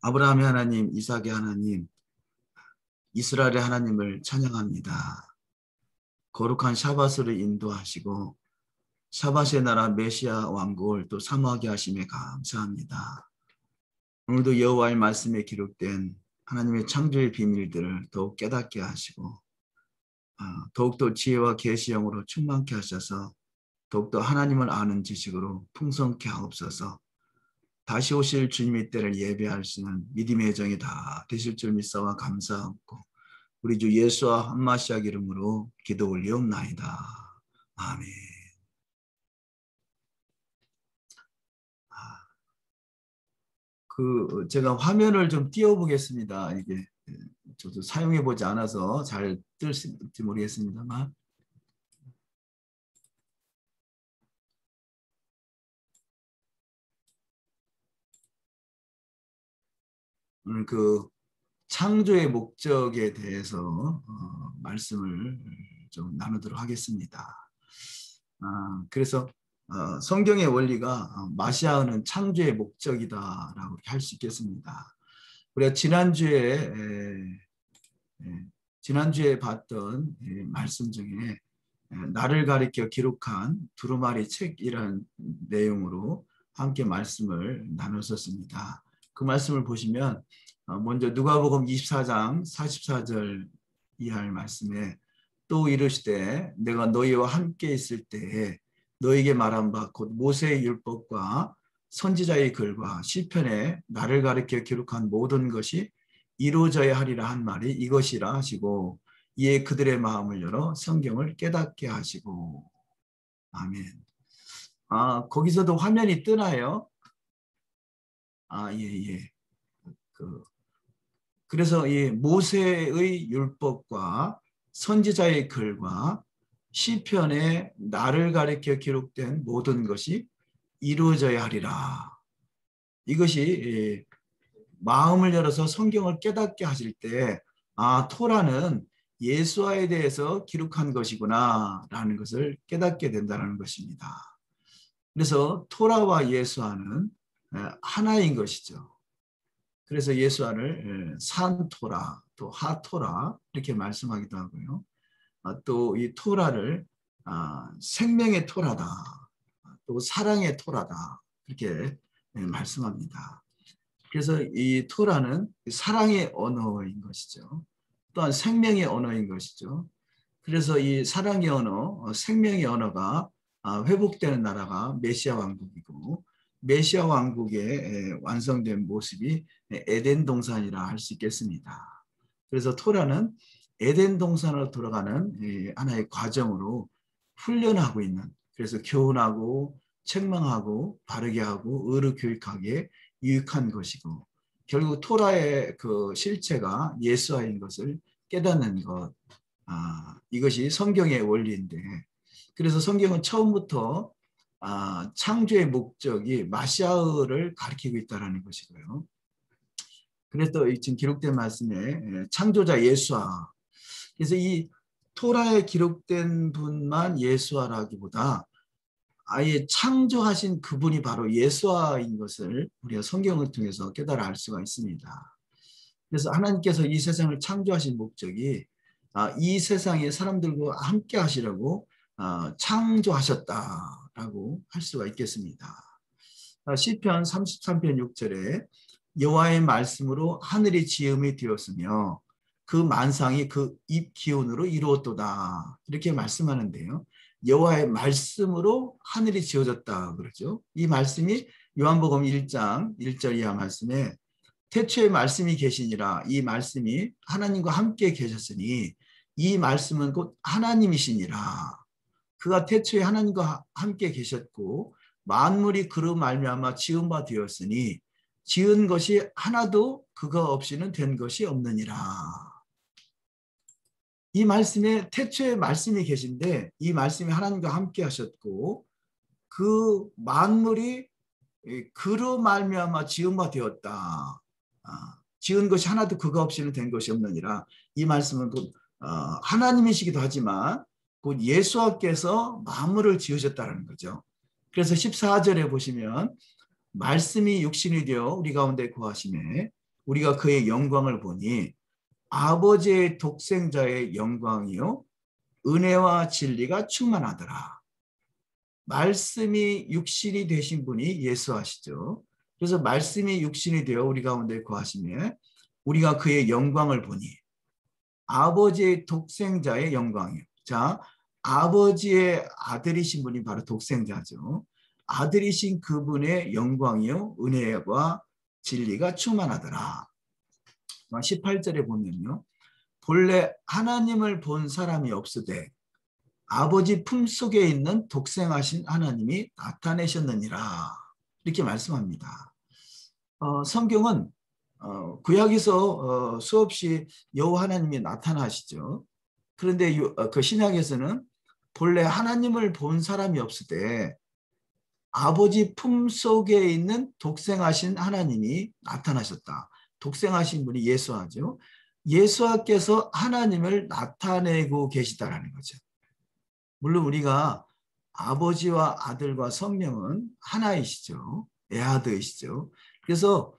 아브라함의 하나님, 이삭의 하나님, 이스라엘의 하나님을 찬양합니다. 거룩한 샤밧으로 인도하시고 샤밧의 나라 메시아 왕국을 또 사모하게 하심에 감사합니다. 오늘도 여호와의 말씀에 기록된 하나님의 창조의 비밀들을 더욱 깨닫게 하시고 더욱더 지혜와 계시형으로 충만케 하셔서 더욱더 하나님을 아는 지식으로 풍성케 하옵소서. 다시 오실 주님의 때를 예배할 수 있는 믿음의 정이 다 되실 줄 믿사와 감사하고 우리 주 예수와 한마시아 이름으로 기도 올리옵나이다. 아멘. 제가 화면을 좀 띄워보겠습니다. 이게 저도 사용해 보지 않아서 잘 뜰지 모르겠습니다만. 오늘 창조의 목적에 대해서 말씀을 좀 나누도록 하겠습니다. 그래서 성경의 원리가 마시아는 창조의 목적이다라고 할 수 있겠습니다. 우리가 지난주에 봤던 말씀 중에 나를 가리켜 기록한 두루마리 책이라는 내용으로 함께 말씀을 나눴었습니다. 그 말씀을 보시면 먼저 누가복음 24장 44절 이하의 말씀에 또 이르시되 내가 너희와 함께 있을 때에 너희에게 말한 바 곧 모세의 율법과 선지자의 글과 시편에 나를 가리켜 기록한 모든 것이 이루어져야 하리라 한 말이 이것이라 하시고 이에 그들의 마음을 열어 성경을 깨닫게 하시고. 아멘. 거기서도 화면이 뜨나요? 예. 그래서 이 모세의 율법과 선지자의 글과 시편에 나를 가리켜 기록된 모든 것이 이루어져야 하리라. 이것이 마음을 열어서 성경을 깨닫게 하실 때 토라는 예수와에 대해서 기록한 것이구나 라는 것을 깨닫게 된다는 것입니다. 그래서 토라와 예수와는 하나인 것이죠. 그래서 예수와를 산토라 또 하토라 이렇게 말씀하기도 하고요. 또 이 토라를 생명의 토라다 또 사랑의 토라다 이렇게 말씀합니다. 그래서 이 토라는 사랑의 언어인 것이죠. 또한 생명의 언어인 것이죠. 그래서 이 사랑의 언어, 생명의 언어가 회복되는 나라가 메시아 왕국이고 메시아 왕국의 완성된 모습이 에덴 동산이라 할 수 있겠습니다. 그래서 토라는 에덴 동산으로 돌아가는 하나의 과정으로 훈련하고 있는, 그래서 교훈하고 책망하고 바르게 하고 의로 교육하기에 유익한 것이고 결국 토라의 그 실체가 예수와인 것을 깨닫는 것, 이것이 성경의 원리인데, 그래서 성경은 처음부터 창조의 목적이 마시아를 가리키고 있다는 것이고요. 그래서 지금 기록된 말씀에 창조자 예수와, 그래서 이 토라에 기록된 분만 예수와라기보다 아예 창조하신 그분이 바로 예수와인 것을 우리가 성경을 통해서 깨달아 알 수가 있습니다. 그래서 하나님께서 이 세상을 창조하신 목적이 이 세상의 사람들과 함께 하시려고 창조하셨다라고 할 수가 있겠습니다. 시편 33편 6절에 여호와의 말씀으로 하늘이 지음이 되었으며 그 만상이 그 입 기운으로 이루었도다 이렇게 말씀하는데요. 여호와의 말씀으로 하늘이 지어졌다 그러죠. 이 말씀이 요한복음 1장 1절 이하 말씀에 태초에 말씀이 계시니라, 이 말씀이 하나님과 함께 계셨으니 이 말씀은 곧 하나님이시니라. 그가 태초에 하나님과 함께 계셨고 만물이 그로 말미암아 지은 바 되었으니 지은 것이 하나도 그가 없이는 된 것이 없느니라. 이 말씀에 태초에 말씀이 계신데 이 말씀이 하나님과 함께 하셨고 그 만물이 그로 말미암아 지은 바 되었다. 지은 것이 하나도 그가 없이는 된 것이 없느니라. 이 말씀은 곧 하나님이시기도 하지만 곧 예수께서 만물을 지으셨다는 거죠. 그래서 14절에 보시면 말씀이 육신이 되어 우리 가운데 거하심에 우리가 그의 영광을 보니 아버지의 독생자의 영광이요 은혜와 진리가 충만하더라. 말씀이 육신이 되신 분이 예수하시죠. 그래서 말씀이 육신이 되어 우리 가운데 거하시며 우리가 그의 영광을 보니 아버지의 독생자의 영광이요. 자, 아버지의 아들이신 분이 바로 독생자죠. 아들이신 그분의 영광이요 은혜와 진리가 충만하더라. 18절에 보면요. 본래 하나님을 본 사람이 없으되 아버지 품속에 있는 독생하신 하나님이 나타내셨느니라. 이렇게 말씀합니다. 성경은 구약에서 수없이 여호와 하나님이 나타나시죠. 그런데 그 신약에서는 본래 하나님을 본 사람이 없으되 아버지 품속에 있는 독생하신 하나님이 나타나셨다. 독생하신 분이 예수하죠. 예수께서 하나님을 나타내고 계시다라는 거죠. 물론 우리가 아버지와 아들과 성령은 하나이시죠. 애아드이시죠. 그래서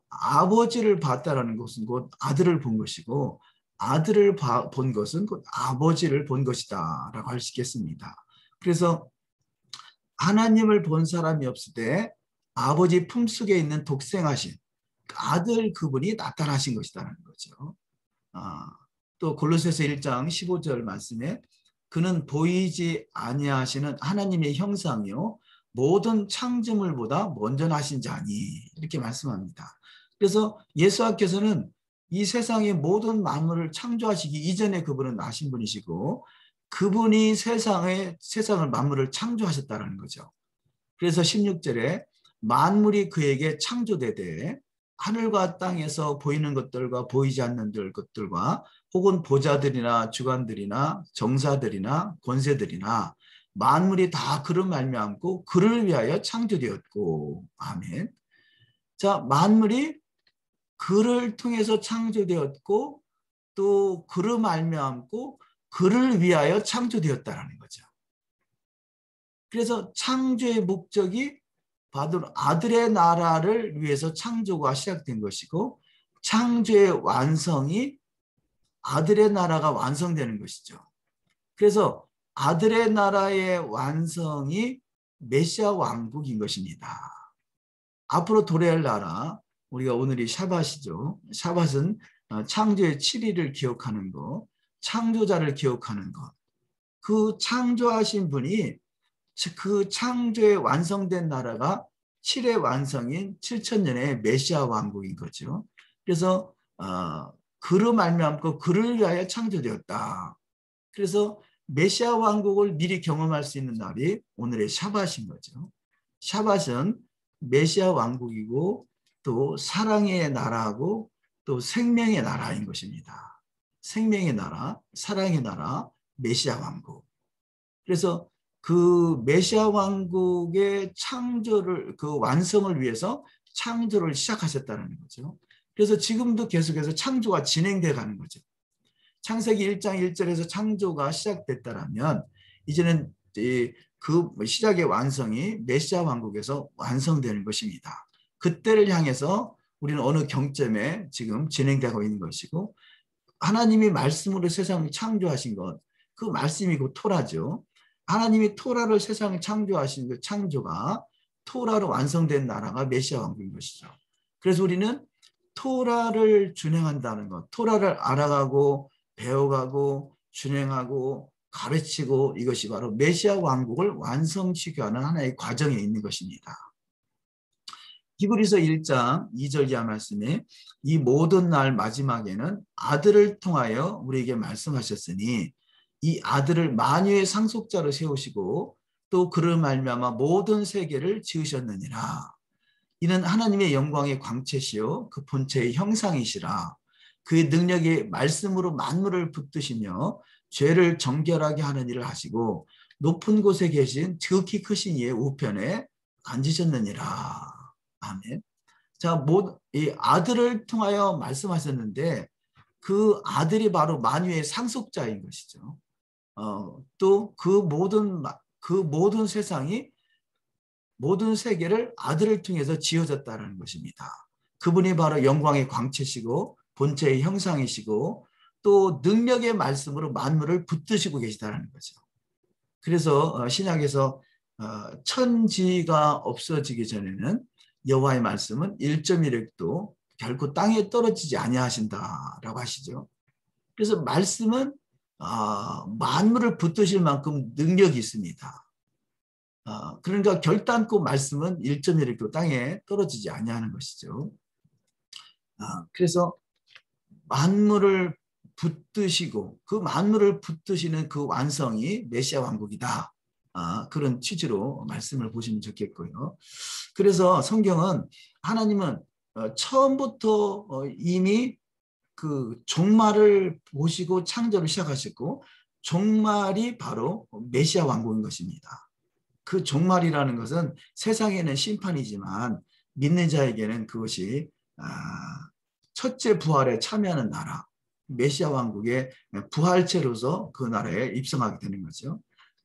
아버지를 봤다라는 것은 곧 아들을 본 것이고 아들을 본 것은 곧 아버지를 본 것이다 라고 할 수 있겠습니다. 그래서 하나님을 본 사람이 없을 때 아버지 품속에 있는 독생하신 아들 그분이 나타나신 것이다라는 거죠. 또 골로새서 1장 15절 말씀에 그는 보이지 아니하시는 하나님의 형상이요 모든 창조물보다 먼저 나신 자니 이렇게 말씀합니다. 그래서 예수께서는 이 세상의 모든 만물을 창조하시기 이전에 그분은 나신 분이시고 그분이 세상을 만물을 창조하셨다는 거죠. 그래서 16절에 만물이 그에게 창조되되 하늘과 땅에서 보이는 것들과 보이지 않는 것들과 혹은 보좌들이나 주관들이나 정사들이나 권세들이나 만물이 다 그를 말미암고 그를 위하여 창조되었고 아멘. 자, 만물이 그를 통해서 창조되었고 또 그를 말미암고 그를 위하여 창조되었다라는 거죠. 그래서 창조의 목적이 바로 아들의 나라를 위해서 창조가 시작된 것이고 창조의 완성이 아들의 나라가 완성되는 것이죠. 그래서 아들의 나라의 완성이 메시아 왕국인 것입니다. 앞으로 도래할 나라, 우리가 오늘이 샤밧이죠. 샤밧은 창조의 7일을 기억하는 것, 창조자를 기억하는 것. 그 창조하신 분이 그 창조에 완성된 나라가 7의 완성인 7천년의 메시아 왕국인 거죠. 그래서 그로 말미암고 그를 위하여 창조되었다. 그래서 메시아 왕국을 미리 경험할 수 있는 날이 오늘의 샤밧인 거죠. 샤밧은 메시아 왕국이고 또 사랑의 나라하고 또 생명의 나라인 것입니다. 생명의 나라, 사랑의 나라, 메시아 왕국. 그래서 그 메시아 왕국의 창조를 그 완성을 위해서 창조를 시작하셨다는 거죠. 그래서 지금도 계속해서 창조가 진행돼 가는 거죠. 창세기 1장 1절에서 창조가 시작됐다라면 이제는 그 시작의 완성이 메시아 왕국에서 완성되는 것입니다. 그때를 향해서 우리는 어느 경점에 지금 진행되고 있는 것이고 하나님이 말씀으로 세상을 창조하신 것, 그 말씀이 그 토라죠. 하나님이 토라를 세상을 창조하신 그 창조가 토라로 완성된 나라가 메시아 왕국인 것이죠. 그래서 우리는 토라를 준행한다는 것, 토라를 알아가고 배워가고 준행하고 가르치고 이것이 바로 메시아 왕국을 완성시켜가는 하나의 과정에 있는 것입니다. 히브리서 1장 2절 이하 말씀에 이 모든 날 마지막에는 아들을 통하여 우리에게 말씀하셨으니 이 아들을 만유의 상속자로 세우시고 또 그를 말미암아 모든 세계를 지으셨느니라. 이는 하나님의 영광의 광채시요 그 본체의 형상이시라. 그의 능력이 말씀으로 만물을 붙드시며 죄를 정결하게 하는 일을 하시고 높은 곳에 계신 지극히 크신 이의 우편에 앉으셨느니라. 아멘. 자, 이 아들을 통하여 말씀하셨는데 그 아들이 바로 만유의 상속자인 것이죠. 또 그 모든 세상이 모든 세계를 아들을 통해서 지어졌다는 것입니다. 그분이 바로 영광의 광채시고 본체의 형상이시고 또 능력의 말씀으로 만물을 붙드시고 계시다는 거죠. 그래서 신약에서 천지가 없어지기 전에는 여호와의 말씀은 1.1획도 결코 땅에 떨어지지 아니하신다라고 하시죠. 그래서 말씀은 만물을 붙드실 만큼 능력이 있습니다. 그러니까 결단코 말씀은 1.1획도 땅에 떨어지지 아니하는 것이죠. 그래서 만물을 붙드시고 그 만물을 붙드시는 그 완성이 메시아 왕국이다. 그런 취지로 말씀을 보시면 좋겠고요. 그래서 성경은 하나님은 처음부터 이미 그 종말을 보시고 창조를 시작하셨고 종말이 바로 메시아 왕국인 것입니다. 그 종말이라는 것은 세상에는 심판이지만 믿는 자에게는 그것이 첫째 부활에 참여하는 나라, 메시아 왕국의 부활체로서 그 나라에 입성하게 되는 거죠.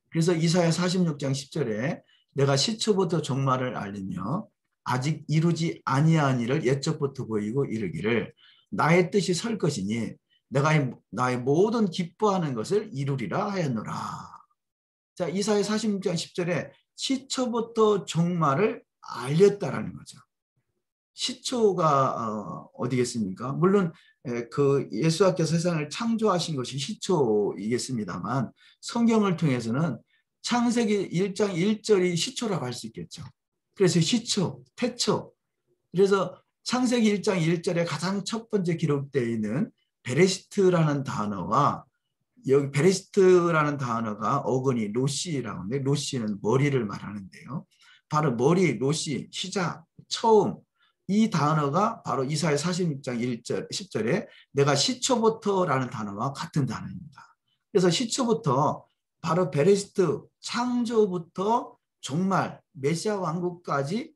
그래서 이사야 46장 10절에 내가 시초부터 종말을 알리며 아직 이루지 아니한 일을 옛적부터 보이고 이르기를 나의 뜻이 설 것이니 내가 나의 모든 기뻐하는 것을 이루리라 하였노라. 자, 이사야 46장 10절에 시초부터 종말을 알렸다라는 거죠. 시초가 어디겠습니까? 물론 그 예수께서 세상을 창조하신 것이 시초이겠습니다만 성경을 통해서는 창세기 1장 1절이 시초라고 할 수 있겠죠. 그래서 시초, 태초. 그래서 창세기 1장 1절에 가장 첫 번째 기록되어 있는 베레시트라는 단어와 여기 베레시트라는 단어가 어근이 로시라고 하는데 로시는 머리를 말하는데요. 바로 머리, 로시, 시작, 처음 이 단어가 바로 이사야 46장 1절, 10절에 내가 시초부터라는 단어와 같은 단어입니다. 그래서 시초부터 바로 베레시트 창조부터 종말 메시아 왕국까지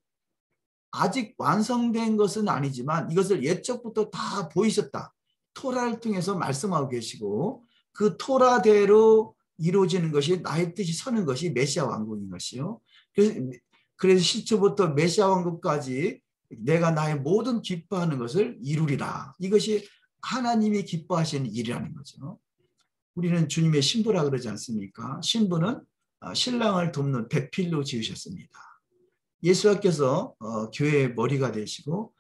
아직 완성된 것은 아니지만 이것을 옛적부터 다 보이셨다. 토라를 통해서 말씀하고 계시고 그 토라대로 이루어지는 것이 나의 뜻이 서는 것이 메시아 왕국인 것이요. 그래서 시초부터 메시아 왕국까지 내가 나의 모든 기뻐하는 것을 이루리라. 이것이 하나님이 기뻐하시는 일이라는 거죠. 우리는 주님의 신부라 그러지 않습니까? 신부는 신랑을 돕는 배필로 지으셨습니다. 예수께서 교회의 머리가 되시고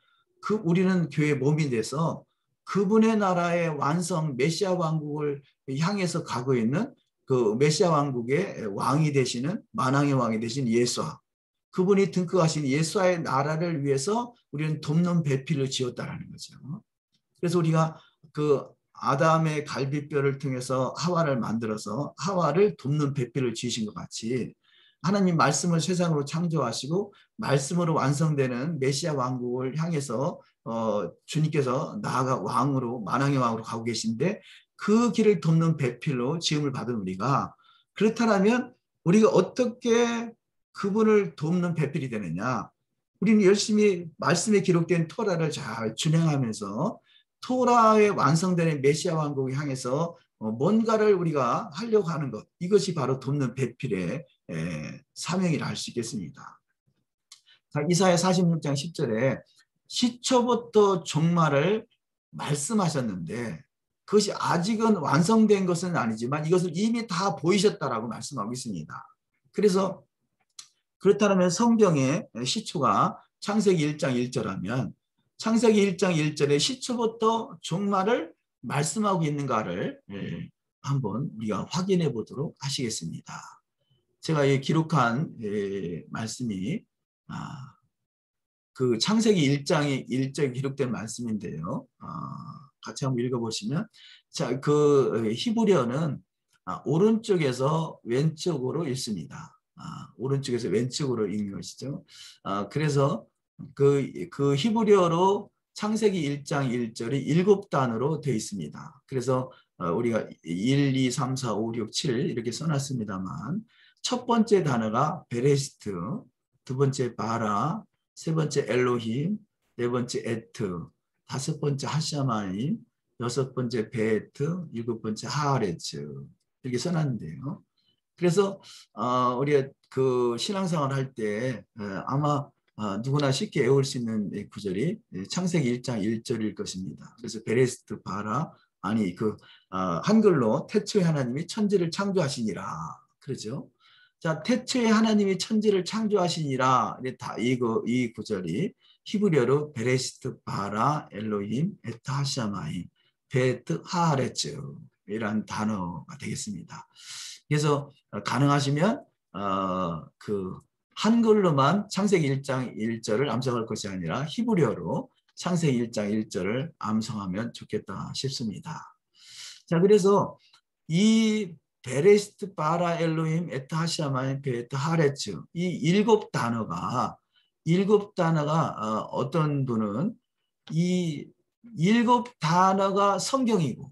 우리는 교회의 몸이 돼서 그분의 나라의 완성 메시아 왕국을 향해서 가고 있는 그 메시아 왕국의 왕이 되시는 만왕의 왕이 되신 예수와 그분이 등극하신 예수와의 나라를 위해서 우리는 돕는 배필을 지었다라는 거죠. 그래서 우리가 그 아담의 갈비뼈를 통해서 하와를 만들어서 하와를 돕는 배필을 지으신 것 같이 하나님 말씀을 세상으로 창조하시고 말씀으로 완성되는 메시아 왕국을 향해서 주님께서 나아가 왕으로 만왕의 왕으로 가고 계신데 그 길을 돕는 배필로 지음을 받은 우리가 그렇다면 우리가 어떻게 그분을 돕는 배필이 되느냐? 우리는 열심히 말씀에 기록된 토라를 잘 준행하면서 토라에 완성되는 메시아 왕국을 향해서 뭔가를 우리가 하려고 하는 것 이것이 바로 돕는 배필의 사명이라 할 수 있겠습니다. 이사야 46장 10절에 시초부터 종말을 말씀하셨는데 그것이 아직은 완성된 것은 아니지만 이것을 이미 다 보이셨다라고 말씀하고 있습니다. 그래서 그렇다면 성경의 시초가 창세기 1장 1절하면 창세기 1장 1절에 시초부터 종말을 말씀하고 있는가를 한번 우리가 확인해 보도록 하시겠습니다. 제가 기록한 말씀이 그 창세기 1장에 1절 기록된 말씀인데요. 같이 한번 읽어보시면 자, 그 히브리어는 오른쪽에서 왼쪽으로 읽습니다. 오른쪽에서 왼쪽으로 읽는 것이죠. 그래서 그 히브리어로 창세기 1장 1절이 7단어로 되어 있습니다. 그래서 우리가 1, 2, 3, 4, 5, 6, 7 이렇게 써놨습니다만 첫 번째 단어가 베레시트, 두 번째 바라, 세 번째 엘로힘, 네 번째 에트, 다섯 번째 하샤마임, 여섯 번째 베에트, 일곱 번째 하아레츠 이렇게 써놨는데요. 그래서 우리가 그 신앙생활 할 때 아마 누구나 쉽게 외울 수 있는 이 구절이 창세기 1장 1절일 것입니다. 그래서 베레스트 바라 아니 한글로 태초에 하나님이 천지를 창조하시니라 그러죠. 자, 태초에 하나님이 천지를 창조하시니라 이 구절이 히브리어로 베레시트 바라 엘로힘 에트 하샤마임 베트 하하레츠 이란 단어가 되겠습니다. 그래서 가능하시면 한글로만 창세기 1장 1절을 암송할 것이 아니라 히브리어로 창세기 1장 1절을 암송하면 좋겠다 싶습니다. 자, 그래서 이 베레시트 바라 엘로힘 에트 하샤마임 베트 하레츠 이 일곱 단어가 어떤 분은 이 일곱 단어가 성경이고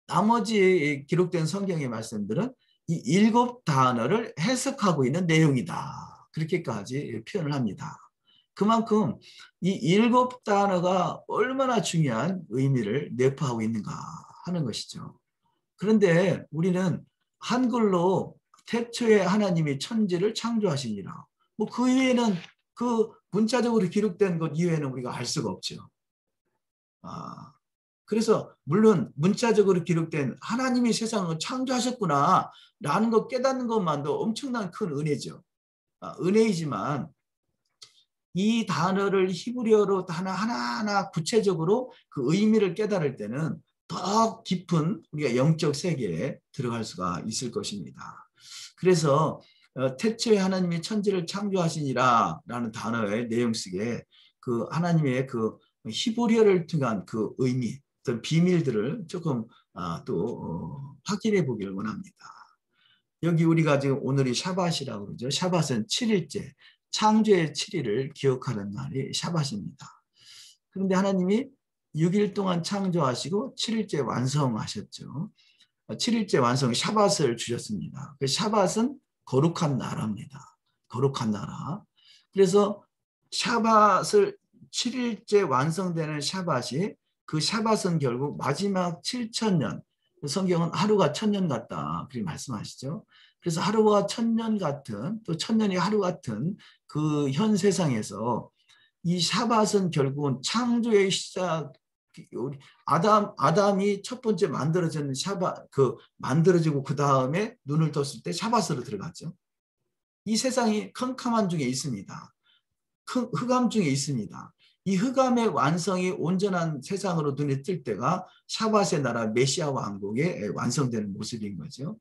나머지 기록된 성경의 말씀들은 이 일곱 단어를 해석하고 있는 내용이다. 그렇게까지 표현을 합니다. 그만큼 이 일곱 단어가 얼마나 중요한 의미를 내포하고 있는가 하는 것이죠. 그런데 우리는 한글로 태초에 하나님이 천지를 창조하시니라. 뭐 그 이외에는 그 문자적으로 기록된 것 이외에는 우리가 알 수가 없죠. 그래서 물론 문자적으로 기록된 하나님이 세상을 창조하셨구나 라는 것 깨닫는 것만도 엄청난 큰 은혜죠. 은혜이지만 이 단어를 히브리어로 하나하나 구체적으로 그 의미를 깨달을 때는 더 깊은 우리가 영적 세계에 들어갈 수가 있을 것입니다. 그래서 태초에 하나님이 천지를 창조하시니라 라는 단어의 내용 속에 그 하나님의 그 히브리어를 통한 그 의미, 어떤 비밀들을 조금 또 확인해 보기를 원합니다. 여기 우리가 지금 오늘이 샤밧이라고 그러죠. 샤밧은 7일째, 창조의 7일을 기억하는 날이 샤밧입니다. 그런데 하나님이 6일 동안 창조하시고 7일째 완성하셨죠. 7일째 완성 샤밧을 주셨습니다. 그 샤밧은 거룩한 나라입니다. 거룩한 나라. 그래서 샤밧을 7일째 완성되는 샤밧이 그 샤밧은 결국 마지막 7천년 성경은 하루가 1000년 같다 그렇게 말씀하시죠. 그래서 하루가 1000년 같은 또 1000년이 하루 같은 그 현 세상에서 이 샤밧은 결국은 창조의 시작 아담이 첫 번째 만들어지는 만들어지고 그 다음에 눈을 떴을 때 샤밧으로 들어갔죠. 이 세상이 캄캄한 중에 있습니다. 흑암 중에 있습니다. 이 흑암의 완성이 온전한 세상으로 눈에 뜰 때가 샤밧의 나라 메시아 왕국의 완성되는 모습인 거죠.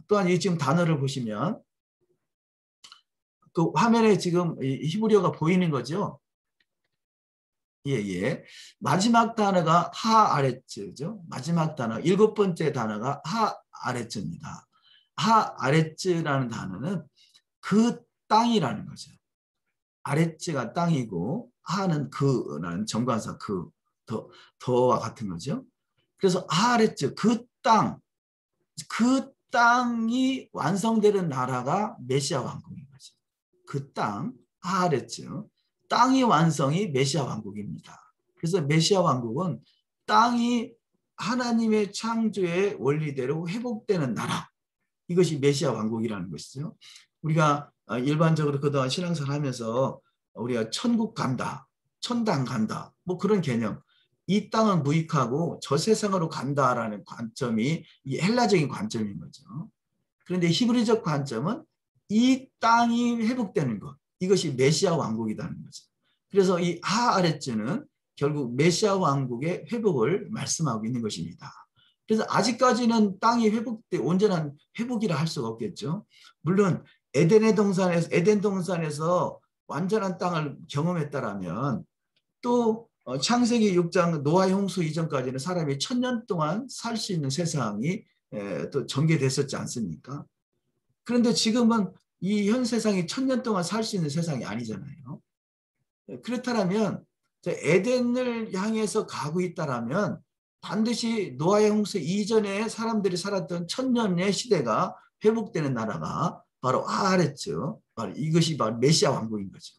또한 이 지금 단어를 보시면 그 화면에 지금 히브리어가 보이는 거죠. 예. 마지막 단어가 하아레츠죠. 마지막 단어, 7번째 단어가 하아레츠입니다. 하아레츠라는 단어는 그 땅이라는 거죠. 아레츠가 땅이고 하는 그라는 정관사 더와 같은 거죠. 그래서 하아레츠 그 땅이 완성되는 나라가 메시아 왕국인 거죠. 그 땅 하아레츠 땅이 완성이 메시아 왕국입니다. 그래서 메시아 왕국은 땅이 하나님의 창조의 원리대로 회복되는 나라. 이것이 메시아 왕국이라는 것이죠. 우리가 일반적으로 그동안 신앙생활 하면서 우리가 천국 간다, 천당 간다, 뭐 그런 개념. 이 땅은 무익하고 저 세상으로 간다라는 관점이 헬라적인 관점인 거죠. 그런데 히브리적 관점은 이 땅이 회복되는 것. 이것이 메시아 왕국이라는 거죠. 그래서 이 하아레츠는 결국 메시아 왕국의 회복을 말씀하고 있는 것입니다. 그래서 아직까지는 땅이 온전한 회복이라 할 수가 없겠죠. 물론 에덴 동산에서 완전한 땅을 경험했다라면 또 창세기 6장 노아의 홍수 이전까지는 사람이 1000년 동안 살 수 있는 세상이 또 전개됐었지 않습니까? 그런데 지금은 이 현 세상이 1000년 동안 살 수 있는 세상이 아니잖아요. 그렇다면 에덴을 향해서 가고 있다라면 반드시 노아의 홍수 이전에 사람들이 살았던 1000년의 시대가 회복되는 나라가 바로 하아레츠, 이것이 바로 메시아 왕국인 거죠.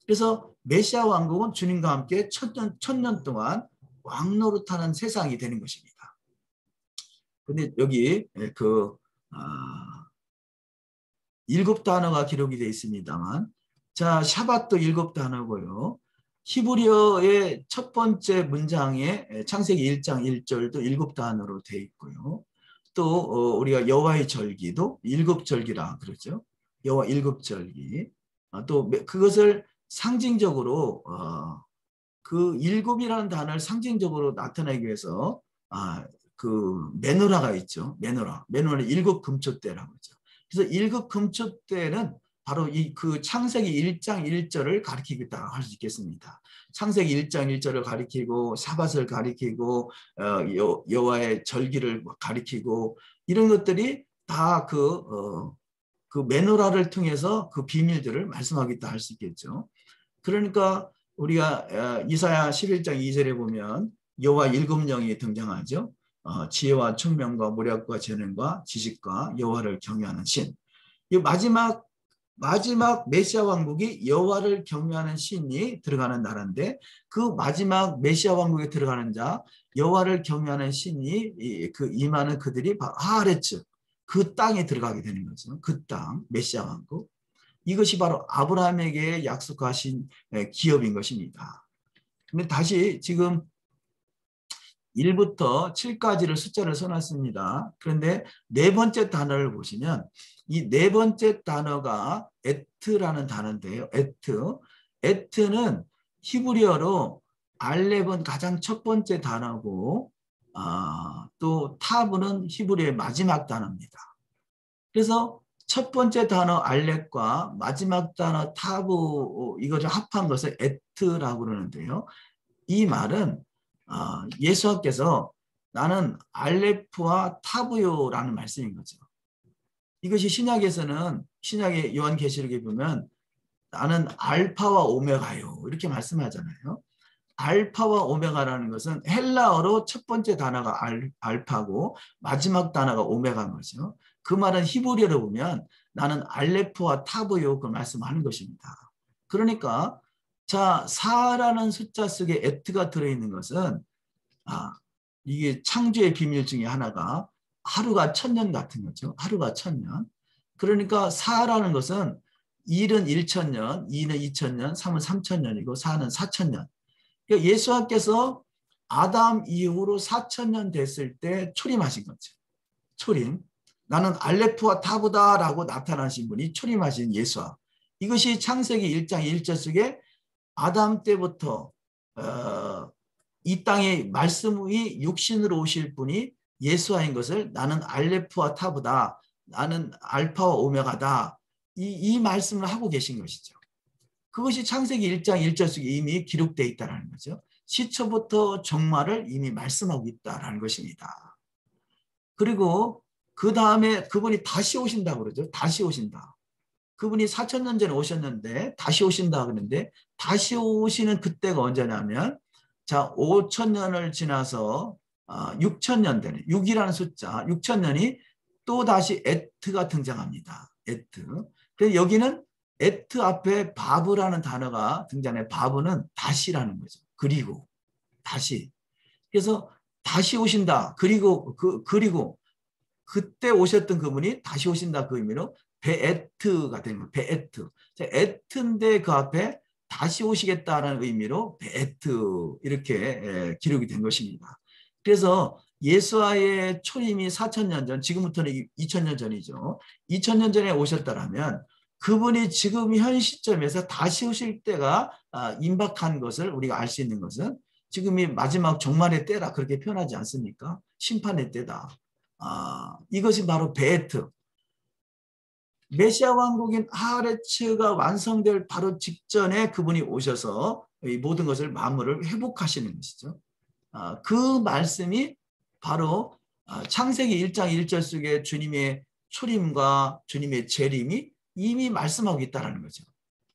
그래서 메시아 왕국은 주님과 함께 1000년 동안 왕노릇하는 세상이 되는 것입니다. 그런데 여기 일곱 단어가 기록이 되어 있습니다만 자, 샤밧도 7단어고요. 히브리어의 첫 번째 문장에 창세기 1장 1절도 7단어로 되어 있고요. 또 우리가 여호와의 절기도 7절기라 그러죠. 여호와 7절기. 또 그것을 상징적으로 그 7이라는 단어를 상징적으로 나타내기 위해서 그 메노라가 있죠. 메노라는 7금초대라고 하죠. 그래서 7금초대는 바로 이 그 창세기 1장 1절을 가리키겠다 할 수 있겠습니다. 창세기 1장 1절을 가리키고 샤밧을 가리키고 여호와의 절기를 가리키고 이런 것들이 다 그 메노라를 통해서 그 비밀들을 말씀하겠다 할 수 있겠죠. 그러니까 우리가 이사야 11장 2절에 보면 여호와 7영이 등장하죠. 지혜와 총명과 모략과 재능과 지식과 여호와를 경외하는 신. 이 마지막 메시아 왕국이 여호와를 경외하는 신이 들어가는 나라인데 그 마지막 메시아 왕국에 들어가는 자 여호와를 경외하는 신이 그 임하는 그들이 바로 하아레츠 그 땅에 들어가게 되는 거죠. 그 땅 메시아 왕국. 이것이 바로 아브라함에게 약속하신 기업인 것입니다. 근데 다시 지금 1부터 7까지를 숫자를 써놨습니다. 그런데 네 번째 단어를 보시면 이 네 번째 단어가 에트라는 단어인데요. 에트는 히브리어로 알렙은 가장 첫 번째 단어고 또 타브는 히브리어의 마지막 단어입니다. 그래서 첫 번째 단어 알렙과 마지막 단어 타브 이거를 합한 것을 에트라고 그러는데요. 이 말은 예수께서 나는 알레프와 타브요라는 말씀인 거죠. 이것이 신약에서는 신약의 요한계시록에 보면 나는 알파와 오메가요 이렇게 말씀하잖아요. 알파와 오메가라는 것은 헬라어로 첫 번째 단어가 알파고 마지막 단어가 오메가인 거죠. 그 말은 히브리어로 보면 나는 알레프와 타브요 그 말씀하는 것입니다. 그러니까 자 4라는 숫자 속에 에트가 들어있는 것은 이게 창조의 비밀 중에 하나가 하루가 1000년 같은 거죠. 하루가 1000년. 그러니까 4라는 것은 1은 1000년, 2는 2000년, 3은 3000년이고 4는 4000년. 그러니까 예수께서 아담 이후로 4000년 됐을 때 초림하신 거죠. 초림. 나는 알레프와 타브다라고 나타나신 분이 초림하신 예수와. 이것이 창세기 1장 1절 속에 아담 때부터 이 땅에 말씀이 육신으로 오실 분이 예수와인 것을 나는 알레프와 타브다. 나는 알파와 오메가다. 이 말씀을 하고 계신 것이죠. 그것이 창세기 1장 1절 속에 이미 기록되어 있다는 거죠. 시초부터 종말을 이미 말씀하고 있다는 것입니다. 그리고 그 다음에 그분이 다시 오신다고 그러죠. 다시 오신다. 그분이 4000년 전에 오셨는데 다시 오신다 그러는데 다시 오시는 그때가 언제냐면 자 5000년을 지나서 6000년 되는 6이라는 숫자 6000년이 또 다시 에트가 등장합니다. 에트. 그래서 여기는 에트 앞에 바브라는 단어가 등장해. 바브는 다시라는 거죠. 그리고 다시. 그래서 다시 오신다. 그리고 그리고 그때 오셨던 그분이 다시 오신다 그 의미로 베에트가 되는 거예요. 베에트. 에트인데 그 앞에 다시 오시겠다라는 의미로 베에트 이렇게 기록이 된 것입니다. 그래서 예수와의 초림이 4000년 전, 지금부터는 2000년 전이죠. 2000년 전에 오셨다라면 그분이 지금 현 시점에서 다시 오실 때가 임박한 것을 우리가 알 수 있는 것은 지금이 마지막 종말의 때라 그렇게 표현하지 않습니까? 심판의 때다. 이것이 바로 베에트. 메시아 왕국인 하아레츠가 완성될 바로 직전에 그분이 오셔서 이 모든 것을 만물을 회복하시는 것이죠. 그 말씀이 바로 창세기 1장 1절 속에 주님의 초림과 주님의 재림이 이미 말씀하고 있다는 거죠.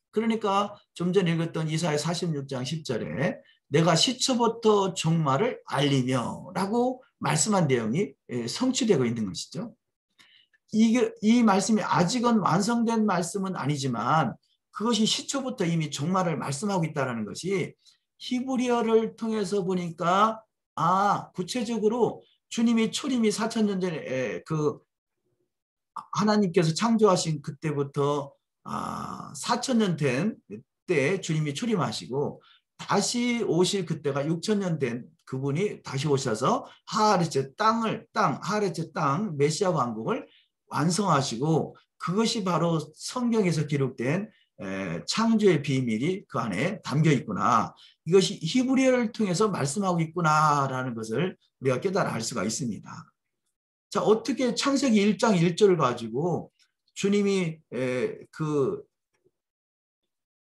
그러니까 좀 전에 읽었던 이사야 46장 10절에 내가 시초부터 종말을 알리며 라고 말씀한 내용이 성취되고 있는 것이죠. 이 말씀이 아직은 완성된 말씀은 아니지만 그것이 시초부터 이미 종말을 말씀하고 있다는 것이 히브리어를 통해서 보니까 구체적으로 주님이 초림이 4000년 전에 그 하나님께서 창조하신 그때부터 4천년 된 때 주님이 출임하시고 다시 오실 그때가 6천년 된 그분이 다시 오셔서 하하레츠 하하레츠 땅 메시아 왕국을 완성하시고 그것이 바로 성경에서 기록된 창조의 비밀이 그 안에 담겨 있구나. 이것이 히브리어를 통해서 말씀하고 있구나라는 것을 우리가 깨달아 알 수가 있습니다. 자, 어떻게 창세기 1장 1절을 가지고 주님이 그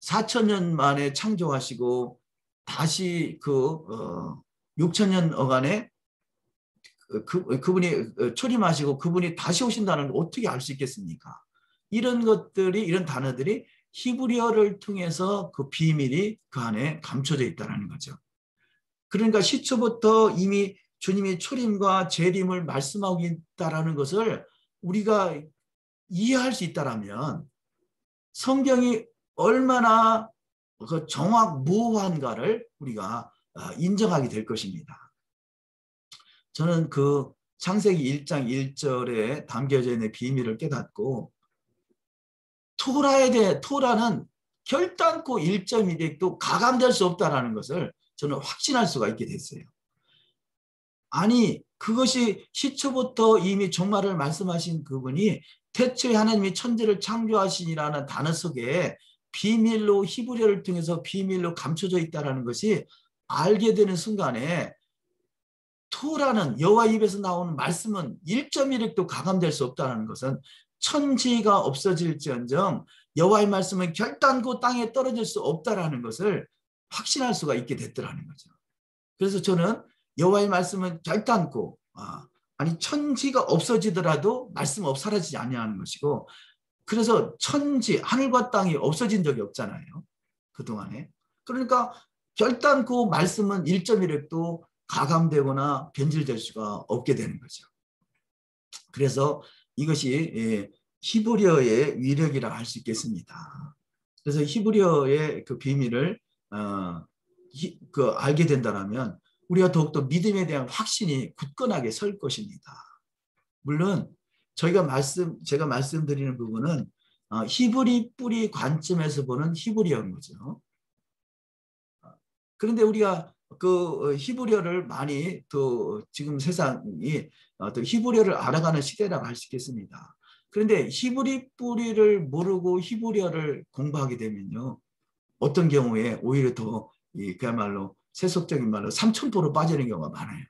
4천년 만에 창조하시고 다시 그 6천년 어간에 그분이 출임하시고 그분이 다시 오신다는 걸 어떻게 알 수 있겠습니까? 이런 단어들이 히브리어를 통해서 그 비밀이 그 안에 감춰져 있다는 거죠. 그러니까 시초부터 이미 주님이 출임과 재림을 말씀하고 있다는 것을 우리가 이해할 수 있다면 성경이 얼마나 그 정확무한가를 우리가 인정하게 될 것입니다. 저는 그 창세기 1장 1절에 담겨져 있는 비밀을 깨닫고 토라는 결단코 1.1획도 가감될 수 없다는 것을 저는 확신할 수가 있게 됐어요. 아니 그것이 시초부터 이미 종말을 말씀하신 그분이 태초에 하나님이 천지를 창조하시니라는 단어 속에 비밀로 히브리어를 통해서 비밀로 감춰져 있다는 것이 알게 되는 순간에 토라는 여호와 입에서 나오는 말씀은 1.1획도 가감될 수 없다는 것은 천지가 없어질지언정 여호와의 말씀은 결단코 땅에 떨어질 수 없다는 것을 확신할 수가 있게 됐더라는 거죠. 그래서 저는 여호와의 말씀은 결단코 천지가 없어지더라도 말씀 사라지지 아니하는 것이고 그래서 천지 하늘과 땅이 없어진 적이 없잖아요. 그동안에. 그러니까 결단코 말씀은 1.1획도 가감되거나 변질될 수가 없게 되는 거죠. 그래서 이것이 히브리어의 위력이라 할 수 있겠습니다. 그래서 히브리어의 그 비밀을 알게 된다면 우리가 더욱더 믿음에 대한 확신이 굳건하게 설 것입니다. 물론 제가 말씀드리는 부분은 히브리 뿌리 관점에서 보는 히브리어인 거죠. 그런데 우리가 그 히브리어를 많이 또 지금 세상이 또 히브리어를 알아가는 시대라고 할 수 있겠습니다. 그런데 히브리 뿌리를 모르고 히브리어를 공부하게 되면요. 어떤 경우에 오히려 더 그야말로 세속적인 말로 삼천포로 빠지는 경우가 많아요.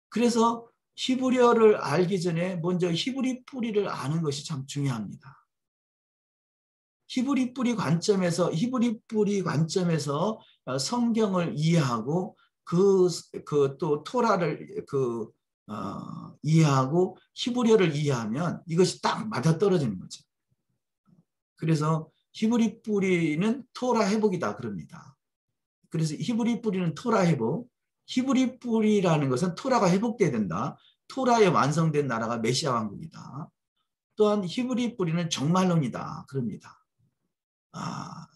그래서 히브리어를 알기 전에 먼저 히브리 뿌리를 아는 것이 참 중요합니다. 히브리 뿌리 관점에서 성경을 이해하고 또 토라를 이해하고 히브리어를 이해하면 이것이 딱 맞아떨어지는 거죠. 그래서 히브리 뿌리는 토라 회복이다 그럽니다. 그래서 히브리 뿌리는 토라 회복, 히브리 뿌리라는 것은 토라가 회복돼야 된다. 토라에 완성된 나라가 메시아 왕국이다. 또한 히브리 뿌리는 종말론이다 그럽니다.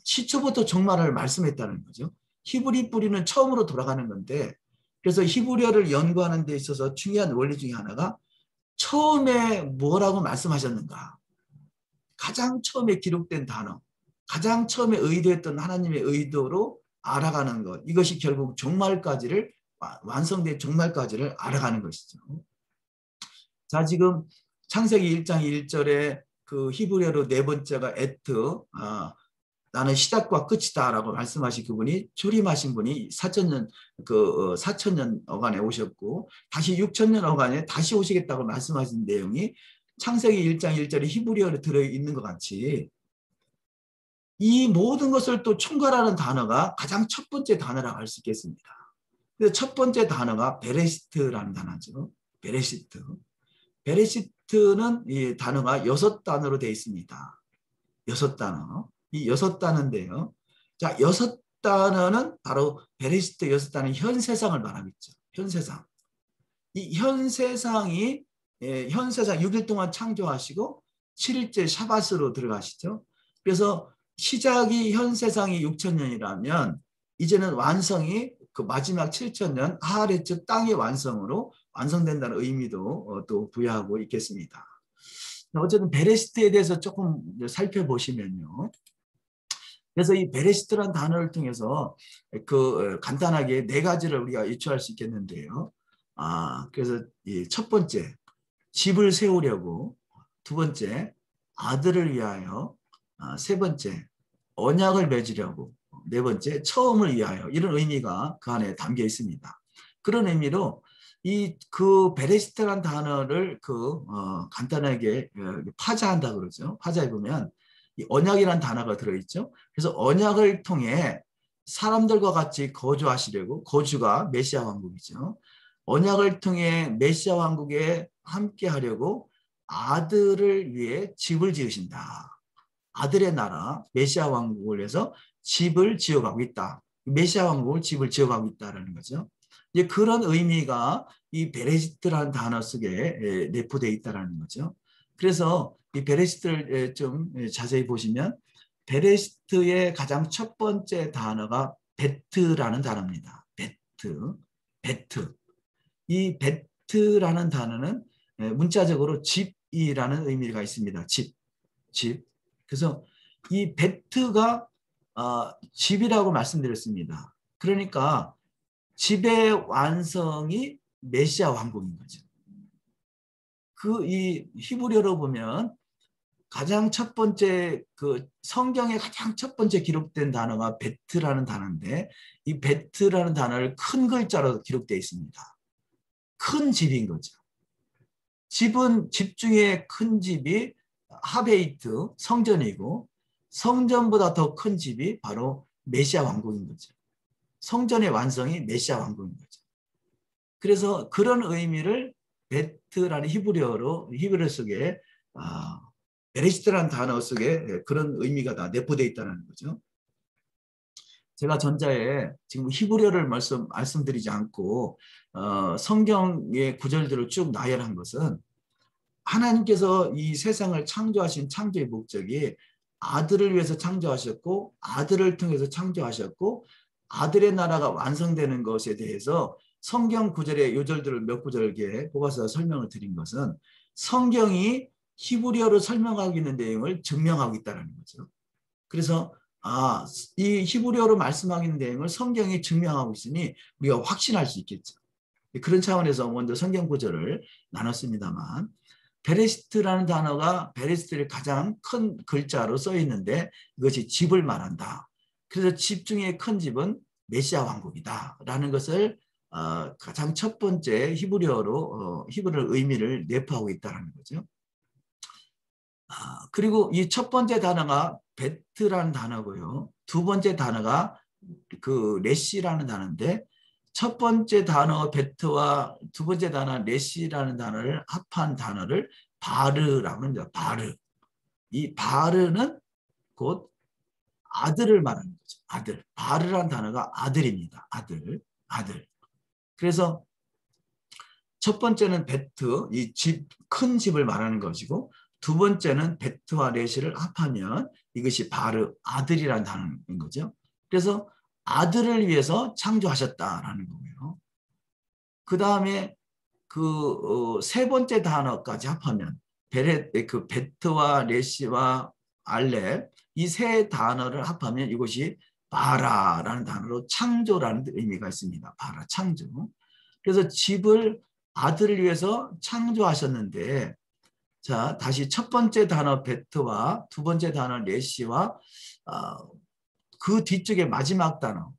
시초부터 종말을 말씀했다는 거죠. 히브리 뿌리는 처음으로 돌아가는 건데 그래서 히브리어를 연구하는 데 있어서 중요한 원리 중에 하나가 처음에 뭐라고 말씀하셨는가. 가장 처음에 기록된 단어, 가장 처음에 의도했던 하나님의 의도로 알아가는 것. 이것이 결국 완성된 종말까지를 알아가는 것이죠. 자, 지금 창세기 1장 1절에 그 히브리어로 네 번째가 에트, 나는 시작과 끝이다라고 말씀하신 그분이 출임하신 분이 4천년 어간에 오셨고 다시 6천년 어간에 다시 오시겠다고 말씀하신 내용이 창세기 1장 1절에 히브리어로 들어있는 것 같이 이 모든 것을 또 총괄하는 단어가 가장 첫 번째 단어라고 할 수 있겠습니다. 그래서 첫 번째 단어가 베레시트라는 단어죠. 베레시트는 이 단어가 6단어로 되어 있습니다. 6단어. 이 6단어인데요. 자, 6단어는 바로 베레시트 6단어는 현 세상을 말하겠죠. 현 세상. 이 현 세상이 현 세상 6일 동안 창조하시고 7일째 샤밧으로 들어가시죠. 그래서 시작이 현 세상이 6천년이라면 이제는 완성이 그 마지막 7천년 하하레츠 땅의 완성으로 완성된다는 의미도 또 부여하고 있겠습니다. 어쨌든 베레시트에 대해서 조금 살펴보시면요. 그래서 이 베레시트라는 단어를 통해서 간단하게 네 가지를 우리가 유추할 수 있겠는데요. 그래서 이 첫 번째, 집을 세우려고, 두 번째, 아들을 위하여, 세 번째, 언약을 맺으려고, 네 번째, 처음을 위하여, 이런 의미가 그 안에 담겨 있습니다. 그런 의미로 베레시트라는 단어를 간단하게 파자한다 그러죠. 파자해 보면 이 언약이라는 단어가 들어있죠. 그래서 언약을 통해 사람들과 같이 거주하시려고, 거주가 메시아 왕국이죠. 언약을 통해 메시아 왕국에 함께 하려고 아들을 위해 집을 지으신다. 아들의 나라 메시아 왕국을 위해서 집을 지어가고 있다. 메시아 왕국을 집을 지어가고 있다라는 거죠. 이제 그런 의미가 이 베레시트라는 단어 속에 내포되어 있다라는 거죠. 그래서 이 베레시트를 좀 자세히 보시면 베레시트의 가장 첫 번째 단어가 베트라는 단어입니다. 베트. 이 베트라는 단어는 문자적으로 집이라는 의미가 있습니다. 집. 그래서 이 베트가 집이라고 말씀드렸습니다. 그러니까 집의 완성이 메시아 왕국인 거죠. 이 히브리어로 보면 가장 첫 번째 성경의 가장 첫 번째 기록된 단어가 베트라는 단어인데 이 베트라는 단어를 큰 글자로 기록되어 있습니다. 큰 집인 거죠. 집 중에 큰 집이 하베이트 성전이고 성전보다 더 큰 집이 바로 메시아 왕국인 거죠. 성전의 완성이 메시아 왕국인 거죠. 그래서 그런 의미를 베트라는 히브리어 속에 베레시트라는 단어 속에 그런 의미가 다 내포되어 있다는 거죠. 제가 전자에 지금 히브리어를 말씀드리지 않고 성경의 구절들을 쭉 나열한 것은 하나님께서 이 세상을 창조하신 창조의 목적이 아들을 위해서 창조하셨고 아들을 통해서 창조하셨고 아들의 나라가 완성되는 것에 대해서 성경 구절의 요절들을 몇 구절 이렇게 뽑아서 설명을 드린 것은 성경이 히브리어로 설명하고 있는 내용을 증명하고 있다는 거죠. 그래서 이 히브리어로 말씀하고 있는 내용을 성경이 증명하고 있으니 우리가 확신할 수 있겠죠. 그런 차원에서 먼저 성경 구절을 나눴습니다만 베레시트라는 단어가 베레시트를 가장 큰 글자로 써 있는데 이것이 집을 말한다. 그래서 집 중에 큰 집은 메시아 왕국이다 라는 것을 가장 첫 번째 히브리어 의미를 내포하고 있다는 거죠. 그리고 이 첫 번째 단어가 베트라는 단어고요. 두 번째 단어가 레시라는 단어인데 첫 번째 단어 베트와 두 번째 단어 레시라는 단어를 합한 단어를 바르라고 합니다. 바르. 이 바르는 곧 아들을 말하는 거죠. 아들. 바르라는 단어가 아들입니다. 아들. 그래서 첫 번째는 베트, 큰 집을 말하는 것이고 두 번째는 베트와 레시를 합하면 이것이 바르, 아들이라는 단어인 거죠. 그래서 아들을 위해서 창조하셨다라는 거고요. 그 다음에 세 번째 단어까지 합하면 베트와 레시와 알렙 이 세 단어를 합하면 이것이 바라라는 단어로 창조라는 의미가 있습니다. 바라, 창조. 그래서 집을 아들을 위해서 창조하셨는데 자, 다시 첫 번째 단어 베트와 두 번째 단어 레시와 그 뒤쪽에 마지막 단어,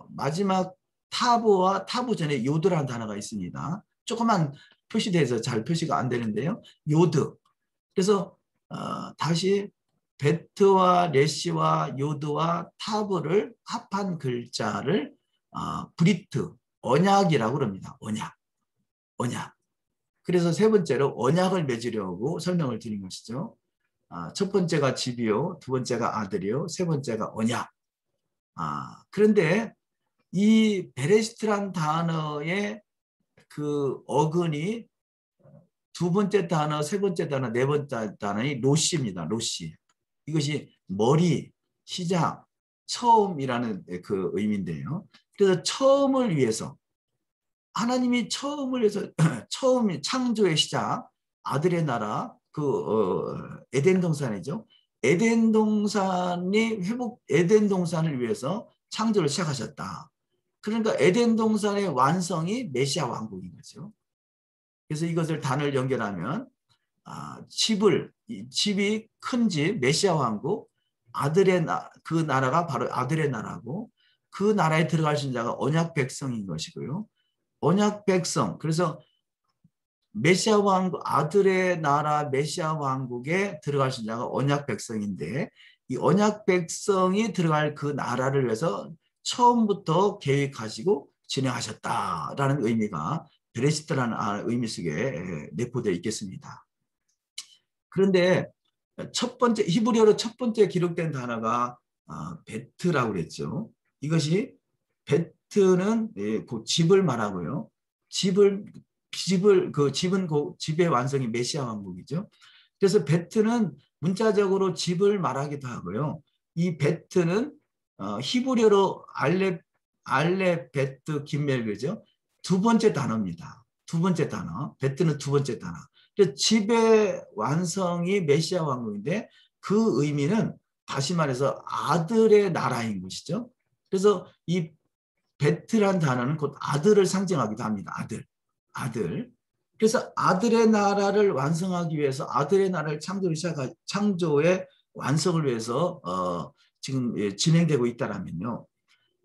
마지막 타브와 타브 전에 요드라는 단어가 있습니다. 조금만 표시돼서 잘 표시가 안 되는데요. 요드. 그래서 다시 베트와 레시와 요드와 타브를 합한 글자를 브리트, 언약이라고 합니다. 언약. 그래서 세 번째로 언약을 맺으려고 설명을 드린 것이죠. 첫 번째가 집이요, 두 번째가 아들이요, 세 번째가 언약. 그런데 이 베레시트란 단어의 어근이 두 번째 단어, 세 번째 단어, 네 번째 단어의 로시입니다. 로시. 이것이 머리, 시작, 처음이라는 그 의미인데요. 그래서 처음을 위해서 하나님이 처음을 위해서 처음 창조의 시작, 아들의 나라, 에덴 동산이죠. 에덴 동산을 위해서 창조를 시작하셨다. 그러니까 에덴 동산의 완성이 메시아 왕국인 거죠. 그래서 이것을 단을 연결하면 집이 큰 집, 메시아 왕국, 그 나라가 바로 아들의 나라고 그 나라에 들어가신 자가 언약 백성인 것이고요. 언약 백성, 그래서 메시아 왕국, 아들의 나라 메시아 왕국에 들어가신 자가 언약 백성인데 이 언약 백성이 들어갈 그 나라를 위해서 처음부터 계획하시고 진행하셨다라는 의미가 베레시트라는 의미 속에 내포되어 있겠습니다. 그런데 첫 번째 히브리어로 첫 번째 기록된 단어가 베트라고 그랬죠. 이것이 베트는 그 집을 말하고요. 집은 집의 완성이 메시아 왕국이죠. 그래서 베트는 문자적으로 집을 말하기도 하고요. 이 베트는 히브리어로 알렙 베트 김멜 그죠? 두 번째 단어입니다. 두 번째 단어. 베트는 두 번째 단어. 집의 완성이 메시아 왕국인데 그 의미는 다시 말해서 아들의 나라인 것이죠. 그래서 이 베트란 단어는 곧 아들을 상징하기도 합니다. 아들. 그래서 아들의 나라를 완성하기 위해서 아들의 나라를 창조의 완성을 위해서 지금 진행되고 있다라면요.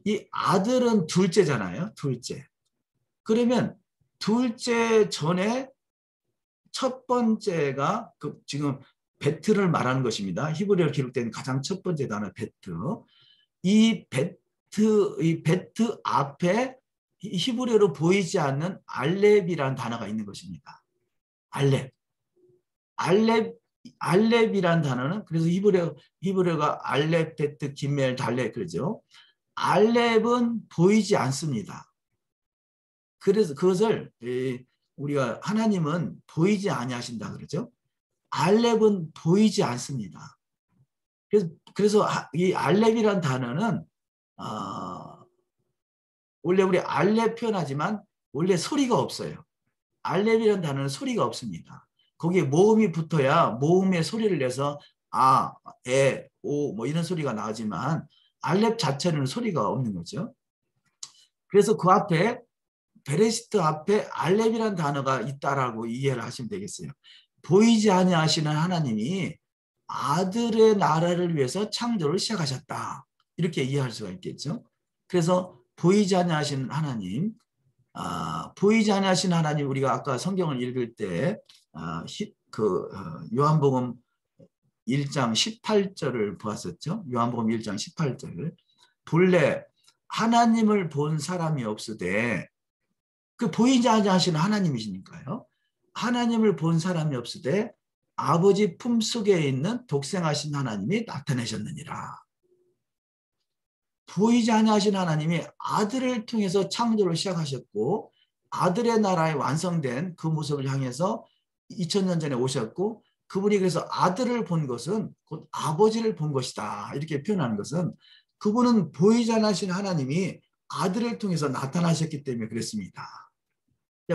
이 아들은 둘째잖아요. 둘째. 그러면 둘째 전에 첫 번째가 지금 베트를 말하는 것입니다. 히브리어로 기록된 가장 첫 번째 단어 베트. 이 베트 앞에 히브리어로 보이지 않는 알렙이라는 단어가 있는 것입니다. 알렙이라는 단어는 그래서 히브리어가 알렙, 베트, 김멜, 달렙 그러죠. 알렙은 보이지 않습니다. 그래서 그것을 우리가 하나님은 보이지 아니하신다 그러죠. 알렙은 보이지 않습니다. 그래서 이 알렙이라는 단어는 원래 우리 알렙 표현하지만 원래 소리가 없어요. 알렙이라는 단어는 소리가 없습니다. 거기에 모음이 붙어야 모음의 소리를 내서 아, 에, 오 뭐 이런 소리가 나오지만 알렙 자체는 소리가 없는 거죠. 그래서 그 앞에 베레시트 앞에 알렙이라는 단어가 있다라고 이해를 하시면 되겠어요. 보이지 아니하시는 하나님이 아들의 나라를 위해서 창조를 시작하셨다. 이렇게 이해할 수가 있겠죠. 그래서 보이지 아니하시는 하나님, 보이지 아니하시는 하나님 우리가 아까 성경을 읽을 때 요한복음 1장 18절을 보았었죠. 요한복음 1장 18절. 본래 하나님을 본 사람이 없으되 그 보이지 아니하시는 하나님이시니까요. 하나님을 본 사람이 없으되 아버지 품속에 있는 독생하신 하나님이 나타내셨느니라. 보이지 아니하신 하나님이 아들을 통해서 창조를 시작하셨고 아들의 나라에 완성된 그 모습을 향해서 2000년 전에 오셨고 그분이 그래서 아들을 본 것은 곧 아버지를 본 것이다. 이렇게 표현하는 것은 그분은 보이지 아니하신 하나님이 아들을 통해서 나타나셨기 때문에 그랬습니다.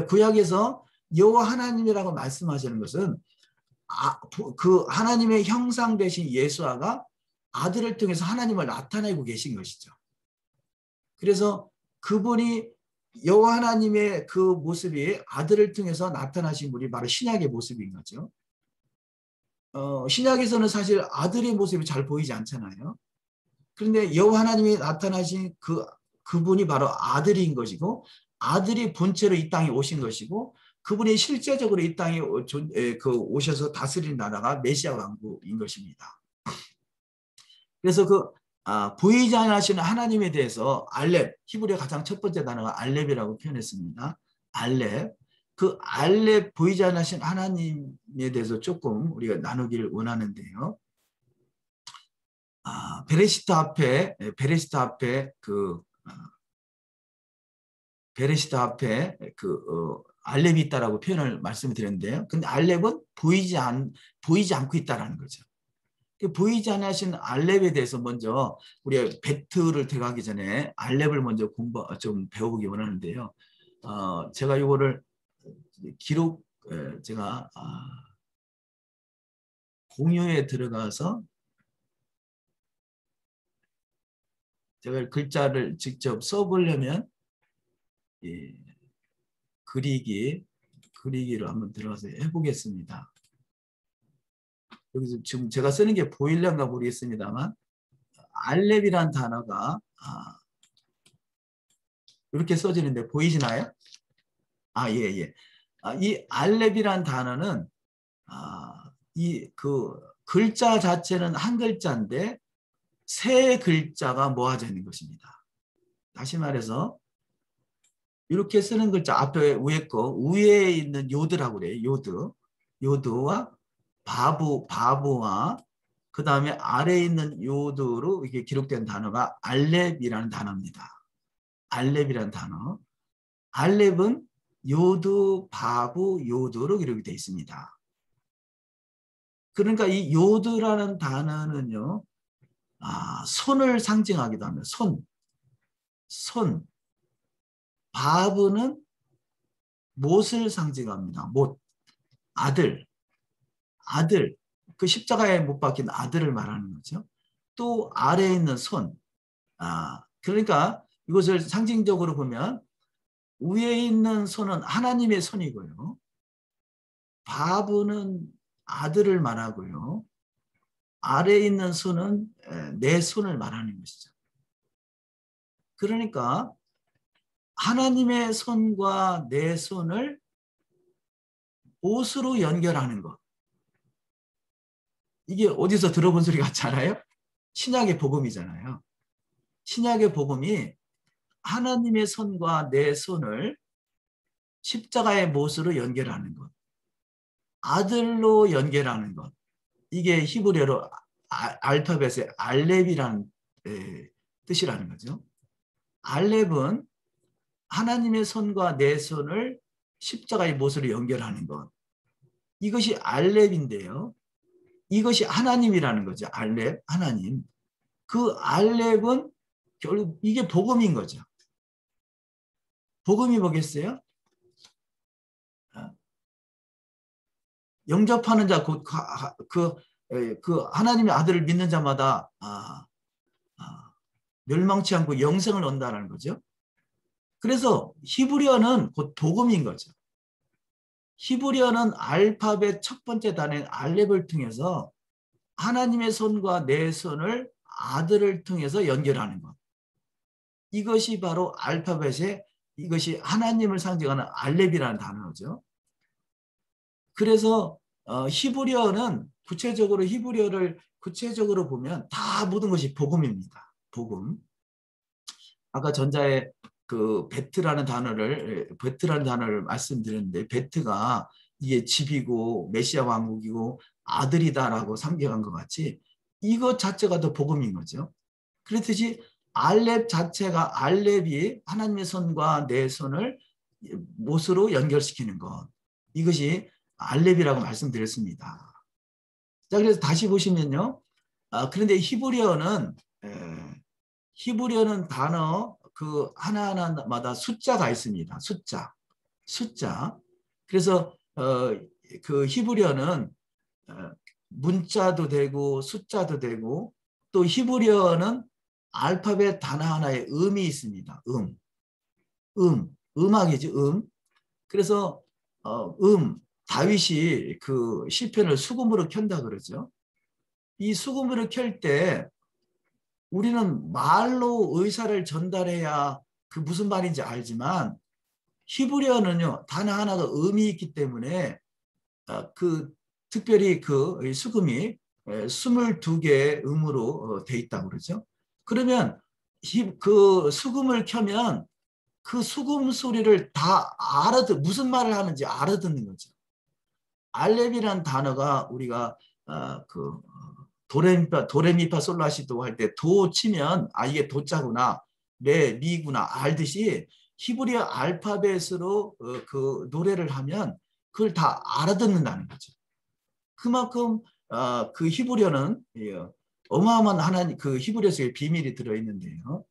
구약에서 여호와 하나님이라고 말씀하시는 것은 그 하나님의 형상 되신 예수아가 아들을 통해서 하나님을 나타내고 계신 것이죠. 그래서 그분이 여호와 하나님의 그 모습이 아들을 통해서 나타나신 분이 바로 신약의 모습인 거죠. 신약에서는 사실 아들의 모습이 잘 보이지 않잖아요. 그런데 여호와 하나님이 나타나신 그분이 바로 아들인 것이고 아들이 본체로 이 땅에 오신 것이고 그분이 실제적으로 이 땅에 오셔서 다스리는 나라가 메시아 왕국인 것입니다. 그래서 보이지 않으시는 하나님에 대해서 알렙, 히브리어 가장 첫 번째 단어가 알렙이라고 표현했습니다. 알렙. 그 알렙 보이지 않으신 하나님에 대해서 조금 우리가 나누기를 원하는데요. 베레시트 앞에 알렙이 있다라고 표현을 말씀드렸는데요. 근데 알렙은 보이지 않고 있다라는 거죠. 보이지 않으신 알렙에 대해서 먼저 우리가 베트를 들어가기 전에 알렙을 먼저 좀 배워보기 원하는데요. 제가 이거를 제가 공유에 들어가서 제가 글자를 직접 써보려면 예, 그리기를 한번 들어가서 해보겠습니다. 여기서 지금 제가 쓰는 게 보일런가 모르겠습니다만 알렙이란 단어가 이렇게 써지는데 보이시나요? 예. 이 알렙이란 단어는 이 그 글자 자체는 한 글자인데 세 글자가 모아져 있는 것입니다. 다시 말해서 이렇게 쓰는 글자 앞에 위에 거 위에 있는 요드라고 그래요. 요드와 바보와 그 다음에 아래에 있는 요드로 이게 기록된 단어가 알렙이라는 단어입니다. 알렙이라는 단어. 알렙은 요드, 바보, 요드로 기록이 되어 있습니다. 그러니까 이 요드라는 단어는요, 손을 상징하기도 합니다. 손. 바브는 못을 상징합니다. 못. 아들. 그 십자가에 못 박힌 아들을 말하는 거죠. 또 아래에 있는 손. 그러니까 이것을 상징적으로 보면 위에 있는 손은 하나님의 손이고요. 바브는 아들을 말하고요. 아래에 있는 손은 내 손을 말하는 것이죠. 그러니까 하나님의 손과 내 손을 옷으로 연결하는 것. 이게 어디서 들어본 소리 같지 않아요? 신약의 복음이잖아요. 신약의 복음이 하나님의 손과 내 손을 십자가의 못으로 연결하는 것. 아들로 연결하는 것. 이게 히브리어로 알파벳의 알렙이라는 뜻이라는 거죠. 알렙은 하나님의 손과 내 손을 십자가의 못으로 연결하는 것. 이것이 알렙인데요. 이것이 하나님이라는 거죠. 알렙, 하나님. 그 알렙은 결국 이게 복음인 거죠. 복음이 뭐겠어요? 영접하는 자, 그 하나님의 아들을 믿는 자마다 멸망치 않고 영생을 얻는다는 거죠. 그래서 히브리어는 곧 복음인 거죠. 히브리어는 알파벳 첫 번째 단어인 알렙을 통해서 하나님의 손과 내 손을 아들을 통해서 연결하는 것. 이것이 바로 알파벳의 이것이 하나님을 상징하는 알렙이라는 단어죠. 그래서 히브리어는 히브리어를 구체적으로 보면 다 모든 것이 복음입니다. 복음. 아까 전자에 그 베트라는 단어를 말씀드렸는데 베트가 이게 집이고 메시아 왕국이고 아들이다라고 상징한 것 같이 이것 자체가 더 복음인 거죠. 그렇듯이 알렙 자체가 알렙이 하나님의 손과 내 손을 못으로 연결시키는 것. 이것이 알렙이라고 말씀드렸습니다. 자, 그래서 다시 보시면요. 그런데 히브리어는 단어 그 하나하나마다 숫자가 있습니다. 숫자. 그래서 그 히브리어는 문자도 되고 숫자도 되고 또 히브리어는 알파벳 단어 하나에 음이 있습니다. 음악이죠. 그래서 다윗이 그 시편을 수금으로 켠다 그러죠. 이 수금으로 켤 때 우리는 말로 의사를 전달해야 그 무슨 말인지 알지만 히브리어는요 단어 하나가 음이 있기 때문에 특별히 그 수금이 22개의 음으로 돼 있다고 그러죠. 그러면 그 수금을 켜면 그 수금 소리를 다 무슨 말을 하는지 알아듣는 거죠. 알렙이라는 단어가 우리가 도레미파 솔라시도 할 때 도 치면 이게 도자구나 레 미구나 알듯이 히브리어 알파벳으로 그 노래를 하면 그걸 다 알아듣는다는 거죠. 그만큼 그 히브리어는 어마어마한 하나님 그 히브리어 속에 비밀이 들어있는데요.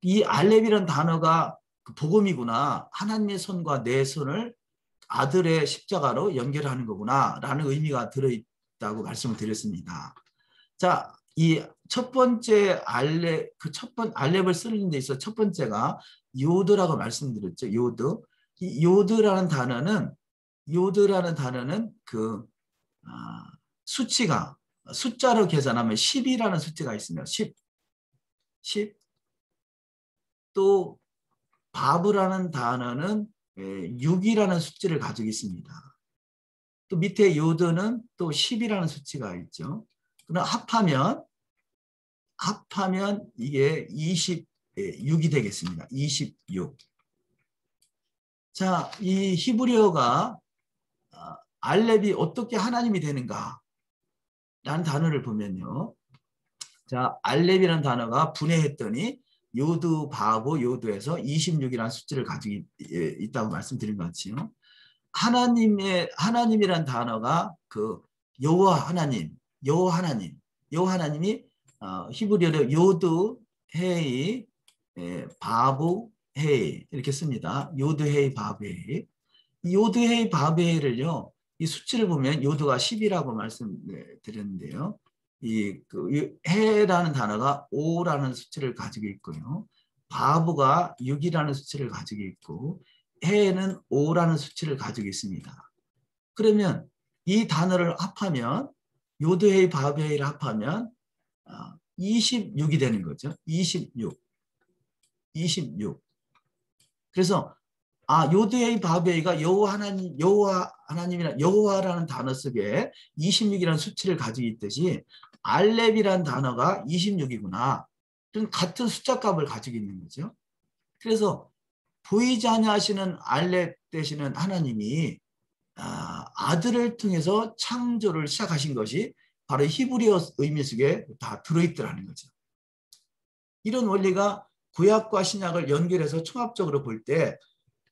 이 알렙이라는 단어가 복음이구나. 하나님의 손과 내 손을 아들의 십자가로 연결하는 거구나 라는 의미가 있다고 말씀을 드렸습니다. 자, 이 첫 번째 알렙을 쓰는 데 있어 첫 번째가 요드라고 말씀드렸죠. 요드. 이 요드라는 단어는 그 수치가 숫자로 계산하면 10이라는 숫자가 있습니다. 10. 또 바브라는 단어는 6이라는 숫자를 가지고 있습니다. 또 밑에 요드는 또 10이라는 수치가 있죠. 그럼 합하면 이게 26이 되겠습니다. 26. 자, 이 히브리어가 알렙이 어떻게 하나님이 되는가? 라는 단어를 보면요. 자, 알렙이라는 단어가 분해했더니 요드, 바보, 요드에서 26이라는 숫자를 가지고 있다고 말씀드린 것 같지요. 하나님이란 단어가 그 여호와 하나님이 히브리어로 요드 헤이 바보 헤이 이렇게 씁니다. 요드 헤이 바보 헤이. 요드 헤이 바보 헤이를요. 이 수치를 보면 요드가 10이라고 말씀드렸는데요. 이 해라는 단어가 5라는 수치를 가지고 있고요. 바보가 6이라는 수치를 가지고 있고 해는 5라는 수치를 가지고 있습니다. 그러면 이 단어를 합하면 요드헤이 바베이를 합하면 26이 되는 거죠. 26. 그래서 요드헤이 바베이가 여호와라는 단어 속에 26이라는 수치를 가지고 있듯이 알렙이라는 단어가 26이구나. 그럼 같은 숫자 값을 가지고 있는 거죠. 그래서 보이지 아니하시는 알렙 되시는 하나님이 아들을 통해서 창조를 시작하신 것이 바로 히브리어 의미 속에 다 들어있더라는 거죠. 이런 원리가 구약과 신약을 연결해서 총합적으로 볼 때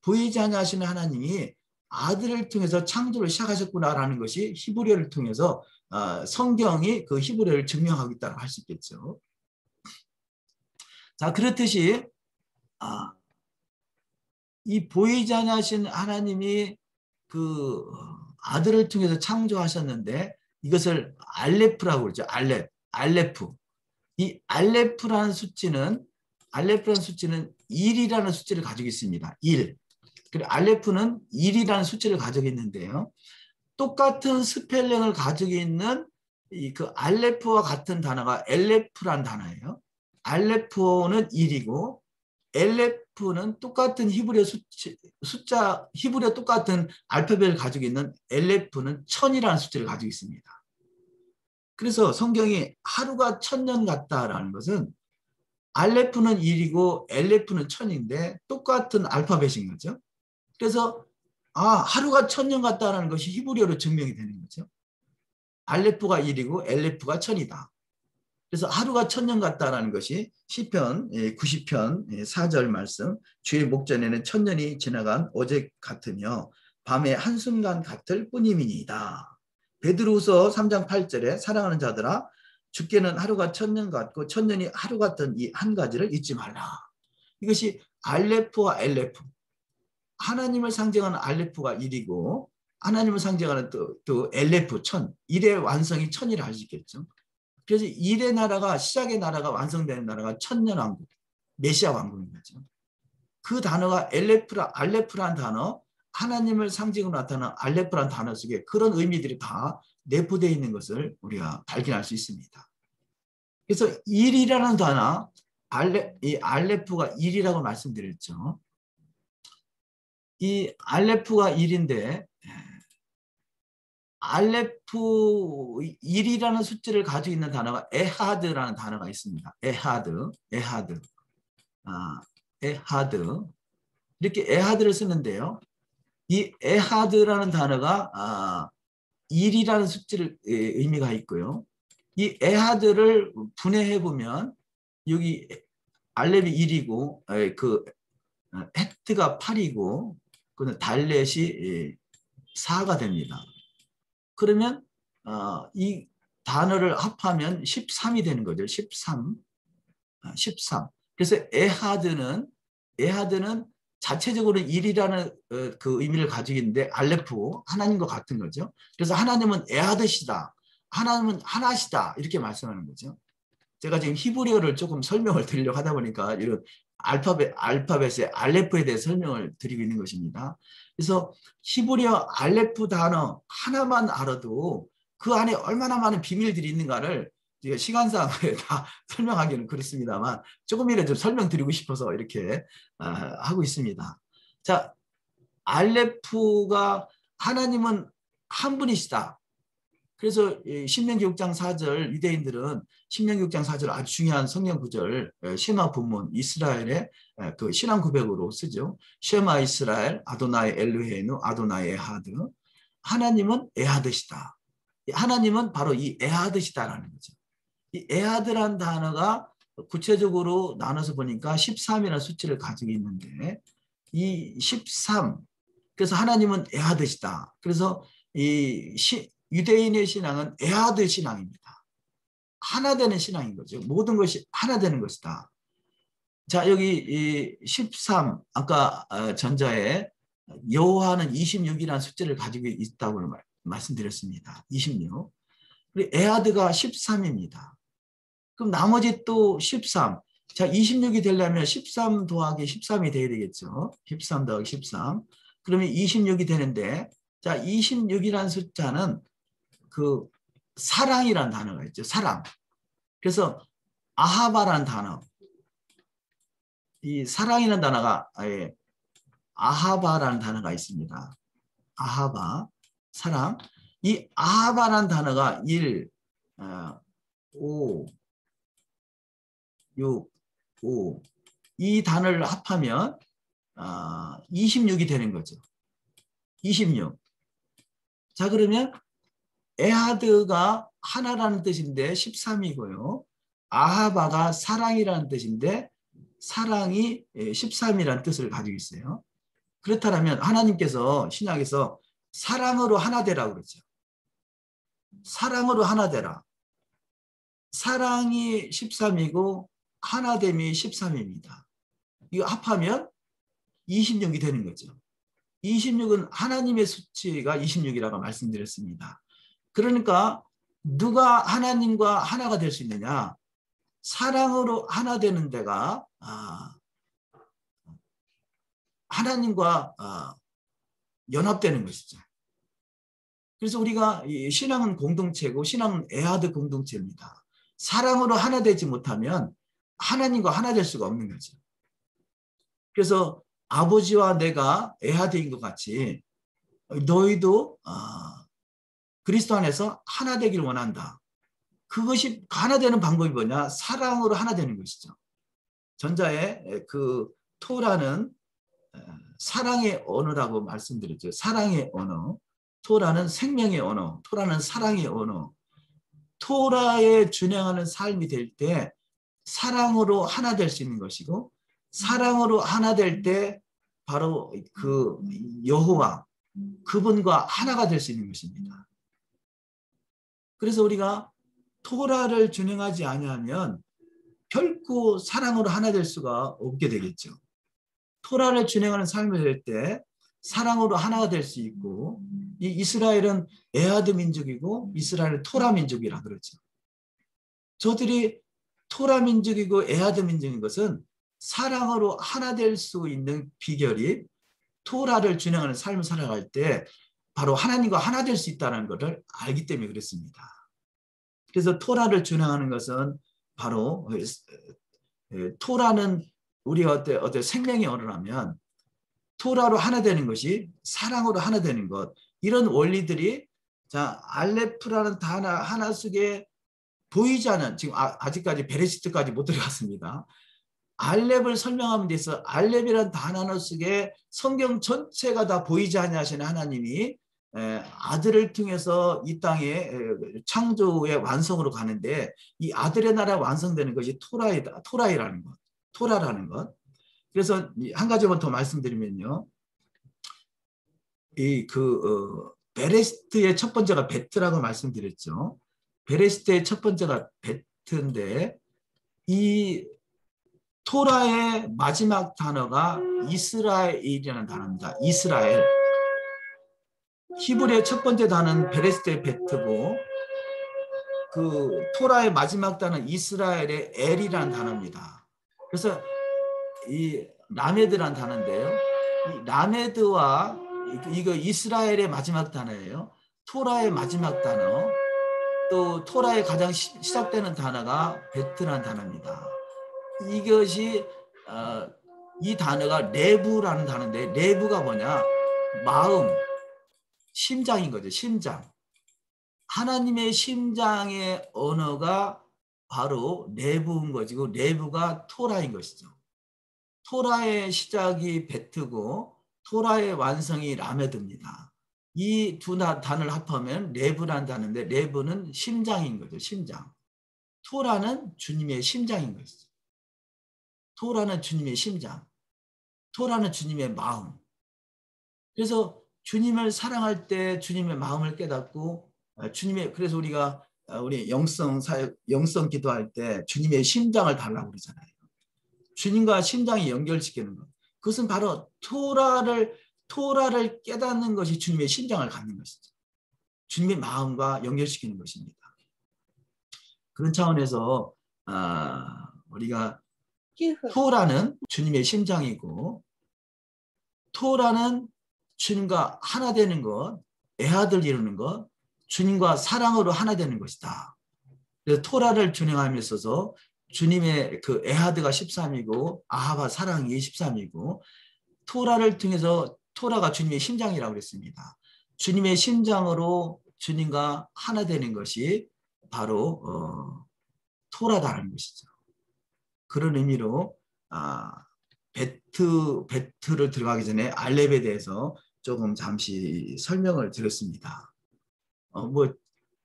보이지 아니하시는 하나님이 아들을 통해서 창조를 시작하셨구나라는 것이 히브리어를 통해서 성경이 그 히브리어를 증명하고 있다고 할 수 있겠죠. 자, 그렇듯이 이 보이지 아니하신 하나님이 그 아들을 통해서 창조하셨는데 이것을 알레프라고 그러죠. 알레프. 이 알레프라는 수치는 1이라는 수치를 가지고 있습니다. 1. 그리고 알레프는 1이라는 수치를 가지고 있는데요. 똑같은 스펠링을 가지고 있는 그 알레프와 같은 단어가 엘레프라는 단어예요. 알레프는 1이고 엘레프는 똑같은 히브리어 숫자, 히브리어 똑같은 알파벳을 가지고 있는 엘레프는 1000이라는 숫자를 가지고 있습니다. 그래서 성경이 하루가 1000년 같다라는 것은 알레프는 1이고 엘레프는 1000인데 똑같은 알파벳인 거죠. 그래서 하루가 1000년 같다라는 것이 히브리어로 증명이 되는 거죠. 알레프가 1이고 엘레프가 1000이다. 그래서 하루가 1000년 같다라는 것이 시편 90편 4절 말씀 주의 목전에는 1000년이 지나간 어제 같으며 밤에 한순간 같을 뿐임이니이다. 베드로후서 3장 8절에 사랑하는 자들아 주께는 하루가 1000년 같고 1000년이 하루 같은 이 한 가지를 잊지 말라. 이것이 알레프와 엘레프. 하나님을 상징하는 알레프가 1이고 하나님을 상징하는 또 엘레프 1000. 1의 완성이 1000이라 할 수 있겠죠. 그래서 1의 나라가 시작의 나라가 완성되는 나라가 1000년 왕국, 메시아 왕국인 거죠. 그 단어가 알레프라는 단어, 하나님을 상징으로 나타나는 알레프라는 단어 속에 그런 의미들이 다 내포되어 있는 것을 우리가 발견할 수 있습니다. 그래서 1이라는 단어, 이 알레프가 1이라고 말씀드렸죠. 이 알레프가 1인데 알레프 1이라는 숫자를 가지고 있는 단어가 에하드라는 단어가 있습니다. 에하드. 이렇게 에하드를 쓰는데요. 이 에하드라는 단어가 1이라는 숫자를 의미가 있고요. 이 에하드를 분해해 보면 여기 알렙이 1이고 그 헤트가 8이고 그 달렛이 4가 됩니다. 그러면 이 단어를 합하면 13이 되는 거죠. 13. 그래서 에하드는 자체적으로 1이라는 그 의미를 가지고 있는데 알레프 하나님과 같은 거죠. 그래서 하나님은 에하드시다. 하나님은 하나시다 이렇게 말씀하는 거죠. 제가 지금 히브리어를 조금 설명을 드리려고 하다 보니까 이런 알파벳의 알레프에 대해 설명을 드리고 있는 것입니다. 그래서 히브리어 알레프 단어 하나만 알아도 그 안에 얼마나 많은 비밀들이 있는가를 시간상 다 설명하기는 그렇습니다만 조금이라도 좀 설명드리고 싶어서 이렇게 하고 있습니다. 자, 알레프가 하나님은 한 분이시다. 그래서 신명기 6장 4절 유대인들은 신명기 6장 4절 아주 중요한 성경 구절 셰마 본문 이스라엘의 그 신앙 고백으로 쓰죠. 셰마 이스라엘 아도나이 엘루헤누 아도나이 에하드. 하나님은 에하드시다. 하나님은 바로 이 에하드시다라는 거죠. 이 에하드란 단어가 구체적으로 나눠서 보니까 13이라는 수치를 가지고 있는데 이 13, 그래서 하나님은 에하드시다. 그래서 이 유대인의 신앙은 에하드 신앙입니다. 하나 되는 신앙인 거죠. 모든 것이 하나 되는 것이다. 자, 여기 이 13, 아까 전자에 여호와는 26이라는 숫자를 가지고 있다고 말씀드렸습니다. 26. 그리고 에하드가 13입니다. 그럼 나머지 또 13. 자, 26이 되려면 13 더하기 13이 돼야 되겠죠. 13 더하기 13. 그러면 26이 되는데, 자, 26이라는 숫자는 그 사랑이라는 단어가 있죠. 사랑. 그래서 아하바라는 단어. 이 사랑이라는 단어가 아하바라는 단어가 있습니다. 아하바, 사랑. 이 아하바라는 단어가 1, 5, 6, 5. 이 단어를 합하면 26이 되는 거죠. 26. 자, 그러면 에하드가 하나라는 뜻인데 13이고요. 아하바가 사랑이라는 뜻인데 사랑이 13이라는 뜻을 가지고 있어요. 그렇다면 하나님께서 신약에서 사랑으로 하나 되라고 그러죠. 사랑으로 하나 되라. 사랑이 13이고 하나됨이 13입니다. 이거 합하면 26이 되는 거죠. 26은 하나님의 수치가 26이라고 말씀드렸습니다. 그러니까 누가 하나님과 하나가 될 수 있느냐? 사랑으로 하나 되는 데가 하나님과 연합되는 것이죠. 그래서 우리가 신앙은 공동체고 신앙은 에하드 공동체입니다. 사랑으로 하나 되지 못하면 하나님과 하나 될 수가 없는 거죠. 그래서 아버지와 내가 에하드인 것 같이 너희도 그리스도 안에서 하나 되길 원한다. 그것이 하나 되는 방법이 뭐냐? 사랑으로 하나 되는 것이죠. 전자의 그 토라는 사랑의 언어라고 말씀드렸죠. 사랑의 언어. 토라는 생명의 언어. 토라는 사랑의 언어. 토라에 준행하는 삶이 될 때 사랑으로 하나 될 수 있는 것이고 사랑으로 하나 될 때 바로 그 여호와 그분과 하나가 될 수 있는 것입니다. 그래서 우리가 토라를 준행하지 아니하면 결코 사랑으로 하나 될 수가 없게 되겠죠. 토라를 준행하는 삶을 될 때 사랑으로 하나가 될 수 있고 이 이스라엘은 에하드 민족이고 이스라엘은 토라 민족이라 그러죠. 저들이 토라 민족이고 에하드 민족인 것은 사랑으로 하나 될 수 있는 비결이 토라를 준행하는 삶을 살아갈 때 바로 하나님과 하나 될 수 있다는 것을 알기 때문에 그렇습니다. 그래서 토라를 준행하는 것은 바로 토라는 우리가 어때 생명의 언어라면 토라로 하나 되는 것이 사랑으로 하나 되는 것, 이런 원리들이 자 알레프라는 단어 하나 속에 보이지 않은, 지금 아직까지 베레시트까지 못 들어갔습니다. 알렙을 설명하면 돼서 알렙이라는 단어 속에 성경 전체가 다 보이지 않으시는 하나님이 아들을 통해서 이 땅에 창조의 완성으로 가는데 이 아들의 나라 완성되는 것이 토라라는 것, 토라라는 것. 그래서 한 가지만 더 말씀드리면요, 베레시트의 첫 번째가 베트라고 말씀드렸죠. 베레시트의 첫 번째가 베트인데 이 토라의 마지막 단어가 이스라엘이라는 단어입니다. 이스라엘. 히브리의 첫 번째 단어는 베레시트의 베트고 그 토라의 마지막 단어는 이스라엘의 엘이라는 단어입니다. 그래서 이 라메드라는 단어인데요. 이 라메드와 이거 이스라엘의 마지막 단어예요. 토라의 마지막 단어, 또 토라의 가장 시작되는 단어가 베트라는 단어입니다. 이것이 이 단어가 레부라는 단어인데, 레부가 뭐냐? 마음, 심장인 거죠. 심장. 하나님의 심장의 언어가 바로 레부인 것이고, 레부가 토라인 것이죠. 토라의 시작이 베트고 토라의 완성이 라메드입니다. 이 두 단어를 합하면 레브라는 단어인데, 레브는 심장인 거죠. 심장. 토라는 주님의 심장인 것이죠. 토라는 주님의 심장. 토라는 주님의 마음. 그래서 주님을 사랑할 때 주님의 마음을 깨닫고, 그래서 우리가 우리 영성 기도할 때 주님의 심장을 달라고 그러잖아요. 주님과 심장이 연결시키는 것. 그것은 바로 토라를 깨닫는 것이 주님의 심장을 갖는 것이죠. 주님의 마음과 연결시키는 것입니다. 그런 차원에서 우리가 토라는 주님의 심장이고, 토라는 주님과 하나 되는 것, 애아들 이루는 것, 주님과 사랑으로 하나 되는 것이다. 그래서 토라를 준행함에 있어서 주님의 그 에하드가 13이고 아하바 사랑이 13이고, 토라를 통해서 토라가 주님의 심장이라고 그랬습니다. 주님의 심장으로 주님과 하나 되는 것이 바로 토라다는 것이죠. 그런 의미로 베트를 들어가기 전에 알렙에 대해서 조금 잠시 설명을 드렸습니다.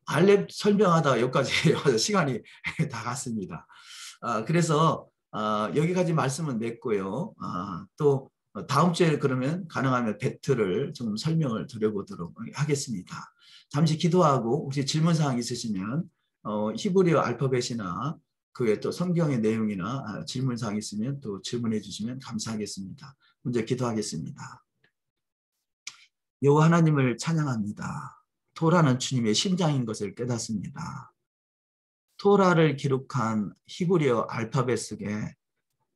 알렙 설명하다 여기까지 시간이 다 갔습니다. 그래서 여기까지 말씀은 냈고요. 또 다음 주에 그러면 가능하면 베트를 좀 설명을 드려보도록 하겠습니다. 잠시 기도하고 혹시 질문사항 있으시면 히브리어 알파벳이나 그 외에 또 성경의 내용이나 질문사항 있으면 또 질문해 주시면 감사하겠습니다. 먼저 기도하겠습니다. 여호와 하나님을 찬양합니다. 토라는 주님의 심장인 것을 깨닫습니다. 토라를 기록한 히브리어 알파벳 속에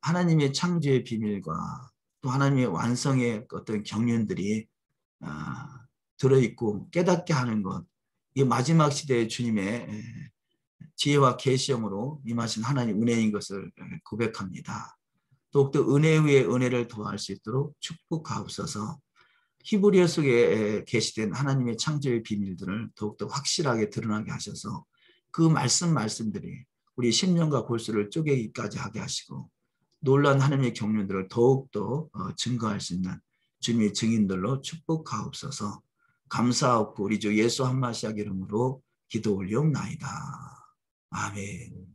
하나님의 창조의 비밀과 또 하나님의 완성의 어떤 경륜들이 들어있고 깨닫게 하는 것, 이 마지막 시대의 주님의 지혜와 계시형으로 임하신 하나님 은혜인 것을 고백합니다. 더욱더 은혜 위에 은혜를 더할 수 있도록 축복하옵소서. 히브리어 속에 계시된 하나님의 창조의 비밀들을 더욱더 확실하게 드러나게 하셔서 그 말씀들이 우리 심령과 골수를 쪼개기까지 하게 하시고, 놀라운 하나님의 경륜들을 더욱더 증거할 수 있는 주님의 증인들로 축복하옵소서. 감사하옵고 우리 주 예수 한마시아 이름으로 기도 올리옵나이다. 아멘.